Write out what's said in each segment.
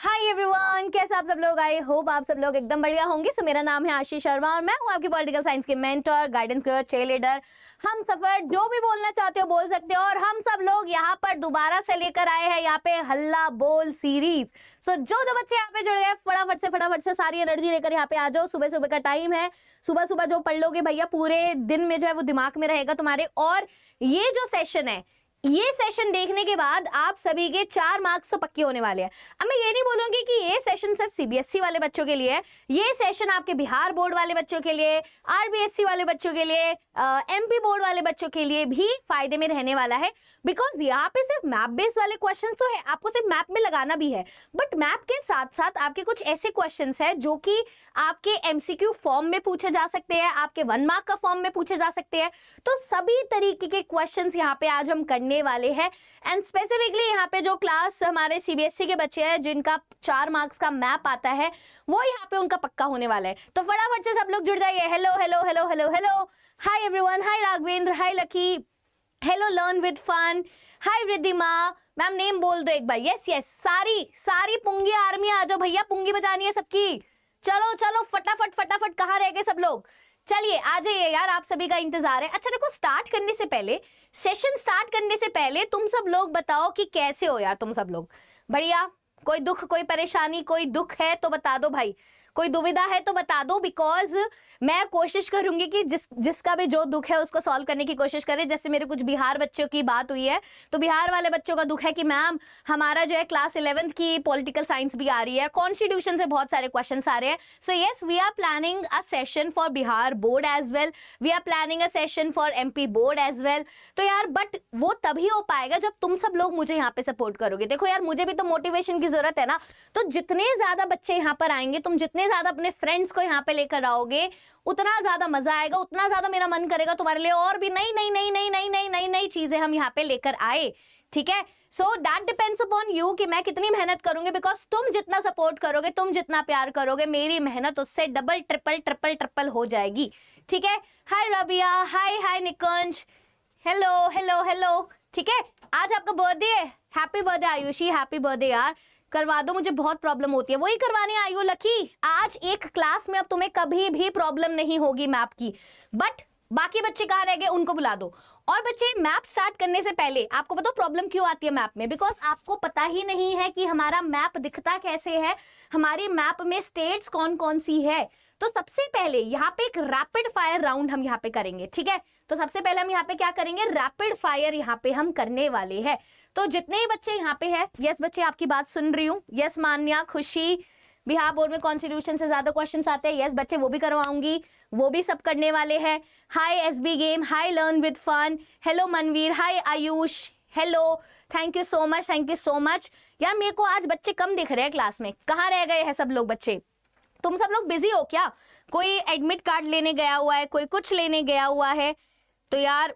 Hi everyone, कैसे आप सब लोग? आई होप आप सब लोग एकदम बढ़िया होंगे। सो मेरा नाम है आशीष शर्मा और मैं हूँ आपकी पॉलिटिकल साइंस की mentor, guidance coach, chair leader, हम सफर, जो भी बोलना चाहते हो बोल सकते हो। और हम सब लोग यहाँ पर दोबारा से लेकर आए हैं यहाँ पे हल्ला बोल सीरीज। सो जो बच्चे यहाँ पे जुड़ गए फटाफट से सारी एनर्जी लेकर यहाँ पे आ जाओ। सुबह सुबह का टाइम है, सुबह सुबह जो पढ़ लोगे भैया पूरे दिन में जो है वो दिमाग में रहेगा तुम्हारे। और ये जो सेशन है, ये सेशन देखने के बाद आप सभी के 4 मार्क्स तो पक्के होने वाले हैं। अब मैं ये नहीं बोलूंगी कि ये सेशन सिर्फ सीबीएसई वाले बच्चों के लिए है, ये सेशन आपके बिहार बोर्ड वाले बच्चों के लिए, आरबीएसई वाले बच्चों के लिए, एमपी बोर्ड वाले बच्चों के लिए भी फायदे में रहने वाला है। बिकॉज यहाँ पे सिर्फ मैप बेस्ड वाले क्वेश्चन तो है, आपको सिर्फ मैप में लगाना भी है, बट मैप के साथ साथ आपके कुछ ऐसे क्वेश्चन है जो कि आपके एमसीक्यू फॉर्म में पूछे जा सकते हैं, आपके 1 मार्क का फॉर्म में पूछे जा सकते हैं। तो सभी तरीके के क्वेश्चंस यहाँ पे आज हम करने वाले हैं। एंड स्पेसिफिकली यहाँ पे जो क्लास हमारे सीबीएसई के बच्चे हैं जिनका 4 मार्क्स का मैप आता है, वो यहाँ पे उनका पक्का होने वाला है। तो फटाफट से सब लोग जुड़ जाइए। Hello hello hello hello hello, hi everyone, hi Raghavendra, hi Lucky, hello learn with fun, hi Riddhima. Ma'am name बोल दो एक बार। यस यस, सारी पुंगी आर्मी आ जाओ भैया, पुंगी बजानी है सबकी। चलो चलो फटाफट, कहाँ रह गए सब लोग? चलिए आ जाइए यार, आप सभी का इंतजार है। अच्छा देखो, स्टार्ट करने से पहले, सेशन स्टार्ट करने से पहले तुम सब लोग बताओ कि कैसे हो यार तुम सब लोग? बढ़िया? कोई दुख, कोई परेशानी, कोई दुख है तो बता दो भाई, कोई दुविधा है तो बता दो। बिकॉज मैं कोशिश करूंगी कि जिसका भी जो दुख है उसको सॉल्व करने की कोशिश करें। जैसे मेरे कुछ बिहार बच्चों की बात हुई है, तो बिहार वाले बच्चों का दुख है कि मैम हमारा जो है क्लास 11th की पॉलिटिकल साइंस भी आ रही है, कॉन्स्टिट्यूशन से बहुत सारे क्वेश्चन आ रहे हैं। So yes, we are planning a session for Bihar board as well, we are planning a session for MP board as well. तो यार बट वो तभी हो पाएगा जब तुम सब लोग मुझे यहाँ पे सपोर्ट करोगे। देखो यार, मुझे भी तो मोटिवेशन की जरूरत है ना। तो जितने ज्यादा बच्चे यहाँ पर आएंगे, तुम जितने ज्यादा अपने फ्रेंड्स को यहाँ पे लेकर आओगे, उतना ज्यादा मजा आएगा, उतना ज्यादा मेरा मन करेगा तुम्हारे लिए और भी नई चीजें हम यहाँ पे लेकर आए। ठीक है, so that depends upon you कि मैं कितनी मेहनत करूंगी। बिकॉज तुम जितना सपोर्ट करोगे, तुम जितना प्यार करोगे, मेरी मेहनत उससे डबल ट्रिपल हो जाएगी। ठीक है, हाय रबिया, हाय निकुंज, हेलो हेलो हेलो। ठीक है, आज आपका बर्थडे है, happy birthday Ayushi, happy birthday यार। करवा दो, मुझे बहुत प्रॉब्लम होती है, वही करवाने आई हो लकी। आज एक क्लास में अब तुम्हें कभी भी प्रॉब्लम नहीं होगी मैप की। बट बाकी बच्चे कहाँ रह गए, उनको बुला दो। और बच्चे, मैप स्टार्ट करने से पहले आपको पता प्रॉब्लम क्यों आती है मैप में? बिकॉज आपको पता ही नहीं है कि हमारा मैप दिखता कैसे है, हमारी मैप में स्टेट्स कौन कौन सी है। तो सबसे पहले यहाँ पे एक रैपिड फायर राउंड हम यहाँ पे करेंगे। ठीक है, तो सबसे पहले हम यहाँ पे क्या करेंगे, रैपिड फायर यहाँ पे हम करने वाले हैं। तो जितने ही बच्चे यहाँ पे हैं, यस बच्चे आपकी बात सुन रही हूँ, यस मान्या, खुशी, बिहार बोर्ड में कॉन्स्टिट्यूशन से ज्यादा क्वेश्चंस आते हैं, यस बच्चे वो भी करवाऊंगी, वो भी सब करने वाले हैं। Hi SB game, hi learn with fun, hello Manvir, hi Ayush, hello, thank you so much. यार मेरे को आज बच्चे कम दिख रहे हैं क्लास में, कहाँ रह गए हैं सब लोग बच्चे? तुम सब लोग बिजी हो क्या? कोई एडमिट कार्ड लेने गया हुआ है, कोई कुछ लेने गया हुआ है? तो यार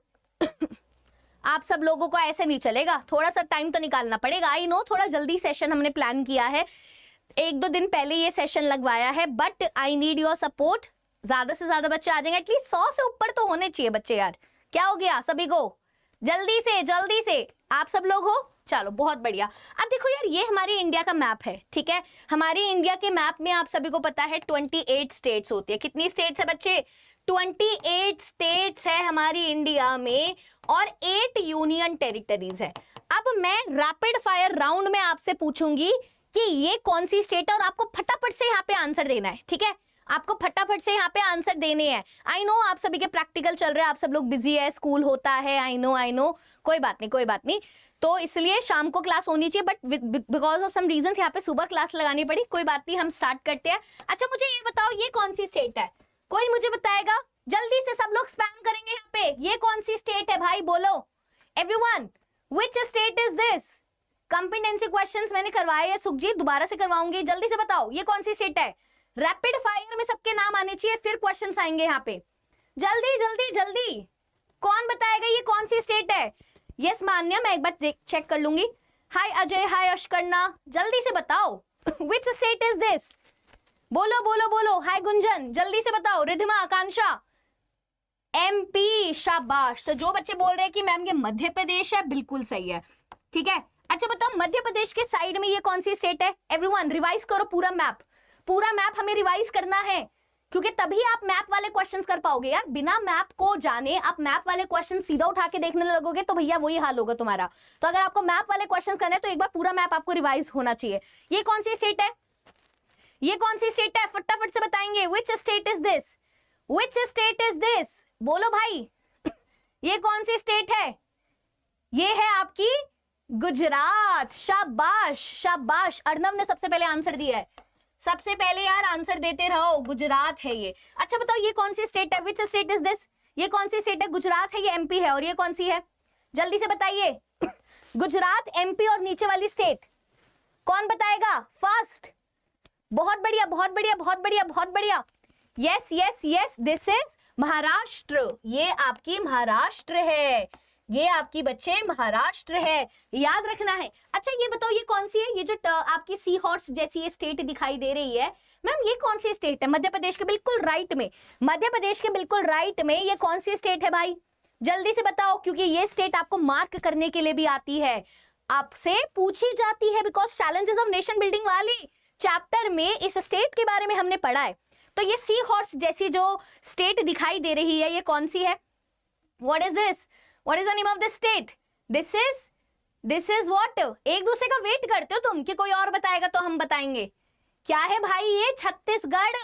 आप सब लोगों को ऐसे नहीं चलेगा, थोड़ा सा टाइम तो निकालना पड़ेगा। आई नो थोड़ा जल्दी सेशन हमने प्लान किया है, 1-2 दिन पहले ये सेशन लगवाया है, but I need your support. ज्यादा से ज्यादा बच्चे आ जाएंगे, एटलीस्ट 100 से ऊपर तो होने चाहिए बच्चे यार। क्या हो गया सभी को? जल्दी से आप सब लोग हो, चलो बहुत बढ़िया। अब देखो यार, ये हमारी इंडिया का मैप है। ठीक है, हमारी इंडिया के मैप में आप सभी को पता है 28 स्टेट्स होती है। कितनी स्टेट्स है बच्चे? 28 स्टेट्स है हमारी इंडिया में और 8 यूनियन टेरिटरीज है। अब मैं रैपिड फायर राउंड में आपसे पूछूंगी कि ये कौन सी स्टेट है और आपको फटाफट से यहाँ पे आंसर देना है। ठीक है, आपको फटाफट से यहाँ पे आंसर देने हैं। आई नो आप सभी के प्रैक्टिकल चल रहे हैं, आप सब लोग बिजी है, स्कूल होता है, आई नो, कोई बात नहीं। तो इसलिए शाम को क्लास होनी चाहिए, but because of some reasons यहाँ पे सुबह क्लास लगानी पड़ी। कोई बात नहीं, हम स्टार्ट करते हैं। अच्छा मुझे ये बताओ, ये कौन सी स्टेट है? कोई मुझे बताएगा? जल्दी से सब लोग स्पैम करेंगे यहाँ पे। ये कौन सी स्टेट है भाई, बोलो everyone, which state is this? Competency questions मैंने करवाए हैं सुखजीत, दोबारा से करवाऊंगी, जल्दी से बताओ ये कौन सी स्टेट है। रैपिड फायर में सबके नाम आने चाहिए, फिर क्वेश्चंस आएंगे यहाँ पे। जल्दी कौन बताएगा ये कौन सी स्टेट है? यस मान्या, मैं एक बार चेक कर लूंगी। हाय अजय, हाय अश्कर्णा, जल्दी से बताओ व्हिच स्टेट इज दिस? बोलो। हाय गुंजन, जल्दी से बताओ। रिधिमा, आकांक्षा, एमपी, शाबाश। तो जो बच्चे बोल रहे हैं कि मैम ये मध्य प्रदेश है, बिल्कुल सही है। ठीक है, अच्छा बताओ मध्य प्रदेश के साइड में ये कौन सी स्टेट है? एवरीवन रिवाइज करो पूरा मैप हमें रिवाइज करना है, क्योंकि तभी आप मैप वाले क्वेश्चंस कर पाओगे यार। बिना मैप को जाने आप मैप वाले क्वेश्चन सीधा उठा के देखने लगोगे तो भैया वही हाल होगा तुम्हारा। तो अगर आपको मैप वाले क्वेश्चन करने तो एक बार पूरा मैप आपको रिवाइज होना चाहिए। ये कौन सी स्टेट है? ये कौन सी स्टेट है? फटाफट से बताएंगे। Which state is this? Which state is this? बोलो भाई ये कौन सी स्टेट है? ये है आपकी गुजरात। शाबाश शाबाश, अर्नव ने सबसे पहले आंसर दिया है। सबसे पहले यार आंसर देते रहो, गुजरात है ये। अच्छा बताओ ये कौन सी स्टेट है? Which state is this? ये कौन सी स्टेट है? गुजरात है, ये एमपी है, और ये कौन सी है? जल्दी से बताइए। गुजरात, एमपी और नीचे वाली स्टेट कौन बताएगा फास्ट? बहुत बढ़िया बहुत बढ़िया बहुत बढ़िया बहुत बढ़िया। Yes yes yes, this is Maharashtra. ये आपकी महाराष्ट्र है, ये आपकी बच्चे महाराष्ट्र है, याद रखना है। अच्छा ये बताओ ये कौन सी है? ये जो आपकी सी हॉर्स जैसी ये स्टेट दिखाई दे रही है मैम, ये कौन सी स्टेट है? मध्य प्रदेश के बिल्कुल राइट में, मध्य प्रदेश के बिल्कुल राइट में ये कौन सी स्टेट है भाई? जल्दी से बताओ, क्योंकि ये स्टेट आपको मार्क करने के लिए भी आती है, आपसे पूछी जाती है, because challenges of nation building वाली चैप्टर में इस स्टेट के बारे में हमने पढ़ा है। तो ये सी हॉर्स जैसी जो स्टेट दिखाई दे रही है ये कौन सी है? What is this? What is the name of this state? This is what? एक दूसरे का वेट करते हो तुम कि कोई और बताएगा तो हम बताएंगे। क्या है भाई ये? छत्तीसगढ़।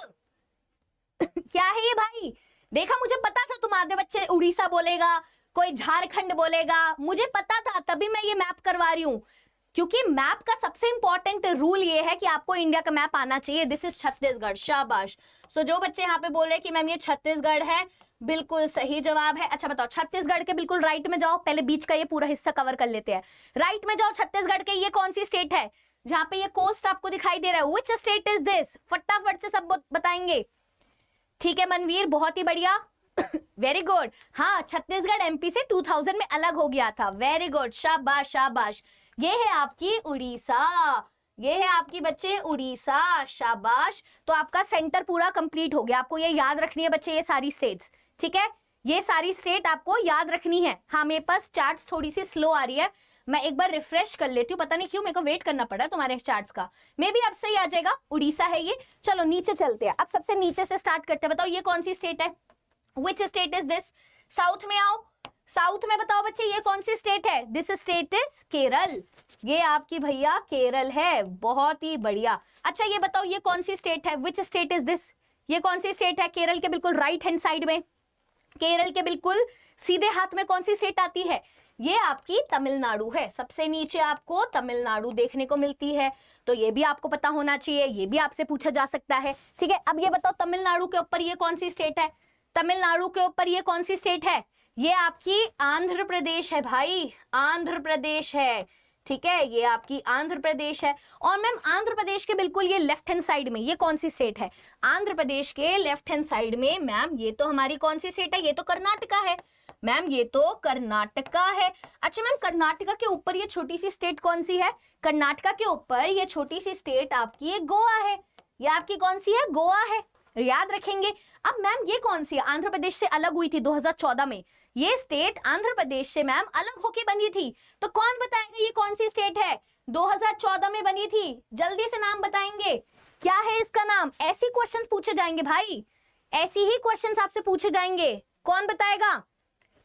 क्या है ये भाई? देखा, मुझे पता था तुम आधे बच्चे उड़ीसा बोलेगा, कोई झारखंड बोलेगा, मुझे पता था, तभी मैं ये मैप करवा रही हूं, क्योंकि मैप का सबसे इंपॉर्टेंट रूल ये है कि आपको इंडिया का मैप आना चाहिए। This is Chhattisgarh. शाबाश। सो जो बच्चे यहाँ पे बोल रहे हैं कि मैम ये छत्तीसगढ़ है, बिल्कुल सही जवाब है। अच्छा बताओ छत्तीसगढ़ के बिल्कुल राइट में जाओ, पहले बीच का ये पूरा हिस्सा कवर कर लेते हैं। राइट में जाओ, छत्तीसगढ़ के ये कौन सी स्टेट है जहां पे ये कोस्ट आपको दिखाई दे रहा है? Which state is this? फटाफट से सब बताएंगे। ठीक है मनवीर, बहुत ही बढ़िया, वेरी गुड। हाँ, छत्तीसगढ़ एमपी से 2000 में अलग हो गया था। वेरी गुड, शाबाश शाबाश। ये है आपकी उड़ीसा, ये है आपकी बच्चे उड़ीसा। शाबाश। तो आपका सेंटर पूरा कंप्लीट हो गया। आपको ये याद रखनी है बच्चे, ये सारी स्टेट्स, ठीक है, ये सारी स्टेट आपको याद रखनी है। हाँ, मेरे पास चार्ट्स थोड़ी सी स्लो आ रही है, मैं एक बार रिफ्रेश कर लेती हूँ, पता नहीं क्यों मेरे को वेट करना पड़ा तुम्हारे चार्ट्स का। मे भी अब सही आ जाएगा। उड़ीसा है ये। चलो नीचे चलते हैं, अब सबसे नीचे से स्टार्ट करते हैं। बताओ ये कौन सी स्टेट है? Which state is this? South में आओ, साउथ में बताओ बच्चे ये कौन सी स्टेट है? This state is Kerala. ये आपकी भैया केरल है, बहुत ही बढ़िया। अच्छा ये बताओ ये कौन सी स्टेट है? Which state is this? ये कौन सी स्टेट है? केरल के बिल्कुल राइट हैंड साइड में, केरल के बिल्कुल सीधे हाथ में कौन सी स्टेट आती है? ये आपकी तमिलनाडु है। सबसे नीचे आपको तमिलनाडु देखने को मिलती है, तो ये भी आपको पता होना चाहिए, ये भी आपसे पूछा जा सकता है। ठीक है, अब ये बताओ तमिलनाडु के ऊपर ये कौन सी स्टेट है? तमिलनाडु के ऊपर ये कौन सी स्टेट है? ये आपकी आंध्र प्रदेश है भाई, आंध्र प्रदेश है। ठीक है, ये आपकी आंध्र प्रदेश है। और मैम आंध्र प्रदेश के बिल्कुल ये लेफ्ट हैंड साइड में ये कौन सी स्टेट है? आंध्र प्रदेश के लेफ्ट हैंड साइड में मैम ये तो हमारी कौन सी स्टेट है? ये तो कर्नाटका है मैम, ये तो कर्नाटका है। अच्छा मैम कर्नाटका के ऊपर ये छोटी सी स्टेट कौन सी है? कर्नाटका के ऊपर ये छोटी सी स्टेट आपकी ये गोवा है। ये आपकी कौन सी है? गोवा है, याद रखेंगे। अब मैम ये कौन सी है? आंध्र प्रदेश से अलग हुई थी 2014 में, ये स्टेट आंध्र प्रदेश से मैम अलग होके बनी थी। तो कौन बताएगा ये कौन सी स्टेट है? 2014 में बनी थी, जल्दी से नाम बताएंगे, क्या है इसका नाम? ऐसी क्वेश्चंस पूछे जाएंगे भाई, ऐसी ही क्वेश्चंस आपसे पूछे जाएंगे। कौन बताएगा?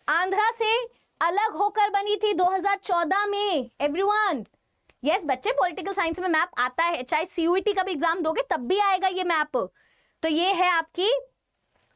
आंध्रा से अलग होकर बनी थी 2014 में। एवरीवन यस बच्चे, पॉलिटिकल साइंस में मैप आता है, चाहे सीयूईटी का भी एग्जाम दोगे तब भी आएगा ये मैप। तो ये है आपकी,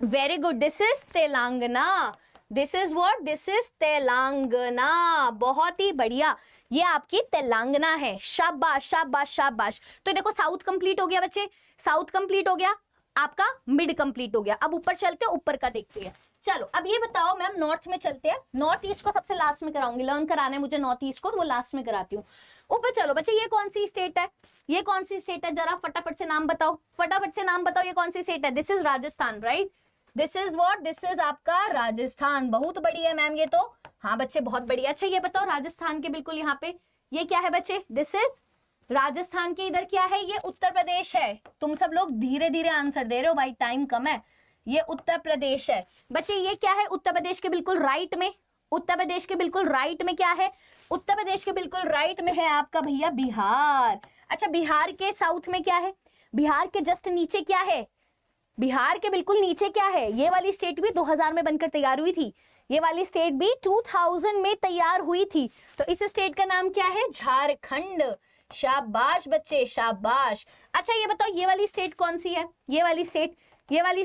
very good, this is Telangana. This is what? This is Telangana. बहुत ही बढ़िया, ये आपकी तेलंगाना है। शाबाश शाबाश शाबाश। तो देखो साउथ कंप्लीट हो गया बच्चे, साउथ कंप्लीट हो गया, आपका मिड कंप्लीट हो गया। अब ऊपर चलते हैं, ऊपर का देखते हैं। चलो अब ये बताओ मैम नॉर्थ में चलते हैं। नॉर्थ ईस्ट को सबसे लास्ट में कराऊंगी, लर्न कराना है मुझे नॉर्थ ईस्ट को, वो लास्ट में कराती हूँ। ऊपर चलो बच्चे, ये कौन सी स्टेट है? ये कौन सी स्टेट है? जरा फटाफट से नाम बताओ, फटाफट से नाम बताओ, ये कौन सी स्टेट है? This is Rajasthan, right? This is what? This is आपका राजस्थान। बहुत बढ़िया मैम, ये तो हाँ बच्चे बहुत बढ़िया। अच्छा ये बताओ राजस्थान के बिल्कुल यहाँ पे ये क्या है बच्चे? दिस इज राजस्थान के इधर क्या है? ये उत्तर प्रदेश है। तुम सब लोग धीरे धीरे आंसर दे रहे हो भाई, टाइम कम है। ये उत्तर प्रदेश है बच्चे। ये क्या है? उत्तर प्रदेश के बिल्कुल राइट में, उत्तर प्रदेश के बिल्कुल राइट में क्या है? उत्तर प्रदेश के बिल्कुल राइट में है आपका भैया बिहार। अच्छा, बिहार के साउथ में क्या है, बिहार के जस्ट नीचे क्या है, बिहार के बिल्कुल नीचे क्या है, ये वाली स्टेट भी 2000 में बनकर तैयार हुई थी, ये वाली स्टेट भी 2000 में तैयार हुई थी। तो इस स्टेट का नाम क्या है, झारखंड। शाबाश बच्चे, शाबाश। अच्छा ये बताओ ये वाली स्टेट कौन सी है, ये वाली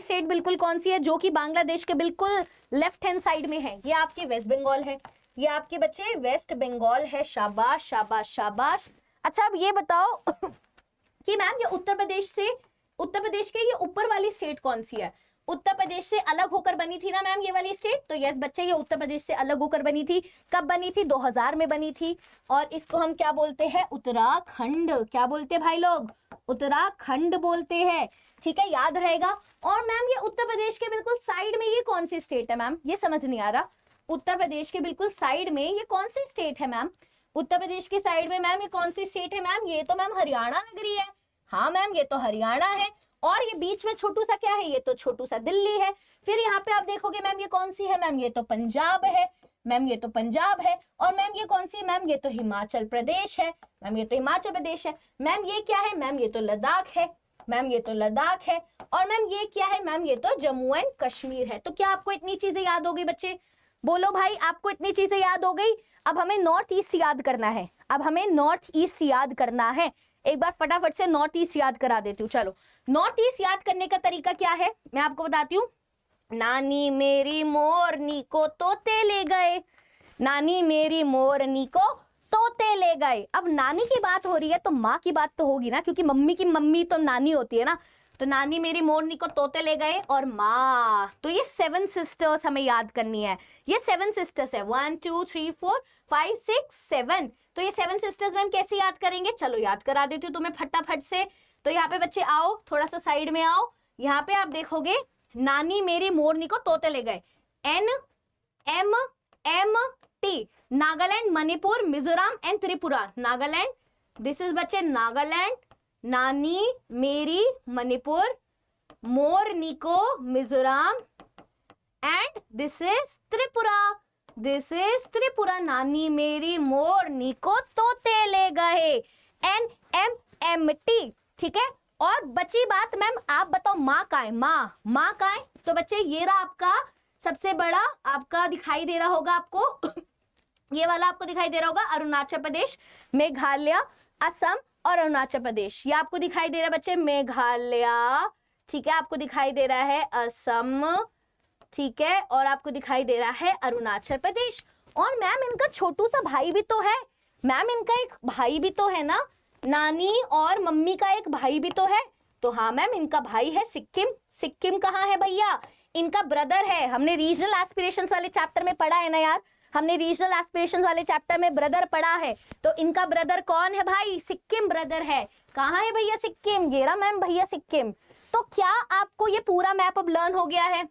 स्टेट बिल्कुल कौन सी है, जो कि बांग्लादेश के बिल्कुल लेफ्ट हैंड साइड में है। ये आपकी वेस्ट बंगाल है, ये आपके बच्चे वेस्ट बंगाल है। शाबाश शाबाश शाबाश। अच्छा अब ये बताओ कि मैम ये उत्तर प्रदेश के ये ऊपर वाली स्टेट कौन सी है, उत्तर प्रदेश से अलग होकर बनी थी ना मैम ये वाली स्टेट। तो यस बच्चे, ये उत्तर प्रदेश से अलग होकर बनी थी। कब बनी थी, 2000 में बनी थी। और इसको हम क्या बोलते हैं, उत्तराखंड। क्या बोलते हैं भाई लोग, उत्तराखंड बोलते हैं। ठीक है, याद रहेगा। और मैम ये उत्तर प्रदेश के बिल्कुल साइड में ये कौन सी स्टेट है मैम, ये समझ नहीं आ रहा। उत्तर प्रदेश के बिल्कुल साइड में ये कौन सी स्टेट है मैम, उत्तर प्रदेश के साइड में मैम ये कौन सी स्टेट है मैम, ये तो मैम हरियाणा लग रही है। हाँ मैम, ये तो हरियाणा है। और ये बीच में छोटू सा क्या है, ये तो छोटू सा दिल्ली है। फिर यहाँ पे आप देखोगे मैम ये कौन सी है मैम, ये तो पंजाब है मैम, ये तो पंजाब है। और मैम ये कौन सी है मैम, ये तो हिमाचल प्रदेश है मैम, ये तो हिमाचल प्रदेश है। मैम ये क्या है मैम, ये तो लद्दाख है मैम, ये तो लद्दाख है। और मैम ये क्या है मैम, ये तो जम्मू एंड कश्मीर है। तो क्या आपको इतनी चीजें याद हो गई बच्चे, बोलो भाई, आपको इतनी चीजें याद हो गई। अब हमें नॉर्थ ईस्ट याद करना है, अब हमें नॉर्थ ईस्ट याद करना है। एक बार फटाफट से नॉर्थ ईस्ट याद करा देती हूँ। चलो, नॉर्थ ईस्ट याद करने का तरीका क्या है मैं आपको बताती हूँ। नानी मेरी मोरनी को तोते ले गए, नानी मेरी मोरनी को तोते ले गए। अब नानी की बात हो रही है तो माँ की बात तो होगी ना, क्योंकि मम्मी की मम्मी तो नानी होती है ना। तो नानी मेरी मोरनी को तोते ले गए और माँ, तो ये 7 सिस्टर्स हमें याद करनी है। ये 7 सिस्टर्स है, 1 2 3 4 5 6 7। तो ये 7 सिस्टर्स मैम कैसे याद करेंगे, चलो याद करा देती हूँ तुम्हें फटाफट से। तो यहाँ पे बच्चे आओ, थोड़ा सा साइड में आओ। यहाँ पे आप देखोगे नानी मेरी मोरनी को तोते ले गए, NMMT, Nagaland, Manipur, Mizoram and Tripura. Nagaland, this is बच्चे नागालैंड, नानी मेरी मणिपुर, मोरनी को Mizoram and this is Tripura, this is Tripura. नानी मेरी मोरनी को तोते ले गए, NMMT। ठीक है, और बची बात मैम आप बताओ माँ का है, माँ का है। तो बच्चे ये रहा आपका सबसे बड़ा, आपका दिखाई दे रहा होगा आपको ये वाला आपको दिखाई दे रहा होगा, अरुणाचल प्रदेश, मेघालय, असम और अरुणाचल प्रदेश। ये आपको दिखाई दे रहा है बच्चे मेघालय, ठीक है, आपको दिखाई दे रहा है असम, ठीक है, और आपको दिखाई दे रहा है अरुणाचल प्रदेश। और मैम इनका छोटू सा भाई भी तो है, मैम इनका एक भाई भी तो है ना, नानी और मम्मी का एक भाई भी तो है। तो हाँ मैम, इनका भाई है सिक्किम। सिक्किम कहाँ है भैया, इनका ब्रदर है। हमने रीजनल एस्पिरेशंस वाले चैप्टर में पढ़ा है ना यार, हमने रीजनल एस्पिरेशंस वाले चैप्टर में ब्रदर पढ़ा है। तो इनका ब्रदर कौन है भाई, सिक्किम ब्रदर है। कहाँ है भैया सिक्किम, ये रहा मैम भैया सिक्किम। तो क्या आपको ये पूरा मैप अब लर्न हो गया है?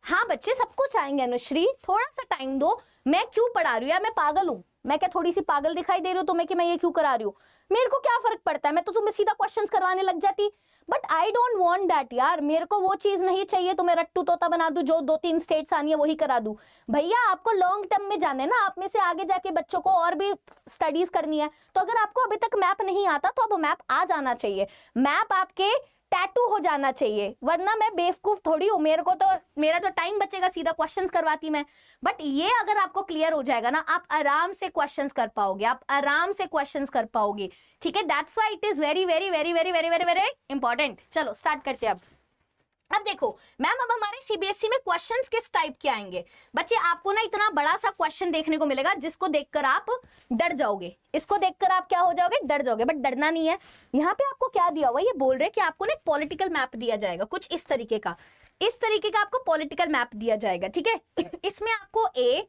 हाँ बच्चे सब कुछ आएंगे अनुश्री, थोड़ा सा टाइम दो। मैं क्यों पढ़ा रही हूँ यार, मैं पागल हूँ? मैं क्या थोड़ी सी पागल दिखाई दे रही हूँ तुम्हें कि मैं ये क्यों करा रही हूँ? मेरे को क्या फर्क पड़ता है, मैं तो तुम्हें सीधा क्वेश्चंस करवाने लग जाती। But I don't want that यार, मेरे को वो चीज नहीं चाहिए तुम्हें रट्टू तोता बना दूं, जो 2-3 स्टेट्स आनी है वही करा दूं। भैया आपको लॉन्ग टर्म में जाना है ना, आप में से आगे जाके बच्चों को और भी स्टडीज करनी है। तो अगर आपको अभी तक मैप नहीं आता तो अब मैप आ जाना चाहिए, मैप आपके टैटू हो जाना चाहिए, वरना मैं बेवकूफ थोड़ी हूँ। मेरा तो टाइम बचेगा, सीधा क्वेश्चंस करवाती मैं। बट ये अगर आपको क्लियर हो जाएगा ना, आप आराम से क्वेश्चंस कर पाओगे, आप आराम से क्वेश्चंस कर पाओगे। ठीक है, that's why it is very very very very very very very important. चलो स्टार्ट करते हैं। अब देखो मैम, अब हमारे सीबीएसई में क्वेश्चंस किस टाइप के आएंगे बच्चे? आपको ना इतना बड़ा सा क्वेश्चन देखने को मिलेगा जिसको देखकर आप डर जाओगे, इसको देखकर आप क्या हो जाओगे, डर जाओगे। बट डरना नहीं है। यहाँ पे आपको क्या दिया हुआ, ये बोल रहे हैं कि आपको ना एक पॉलिटिकल मैप दिया जाएगा, कुछ इस तरीके का, इस तरीके का आपको पॉलिटिकल मैप दिया जाएगा। ठीक है, इसमें आपको ए,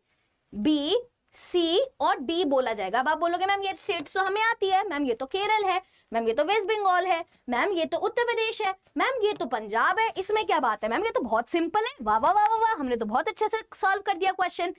बी, सी और डी बोला जाएगा। अब आप बोलोगे मैम ये स्टेट्स तो हमें आती है, मैम ये तो केरल है, मैम ये तो वेस्ट बंगाल है, मैम ये तो उत्तर प्रदेश है, मैम ये तो पंजाब है, इसमें क्या बात है मैम, ये तो बहुत सिंपल है, वाह वाह वाह वाह वाह, हमने तो बहुत अच्छे से सॉल्व कर दिया क्वेश्चन।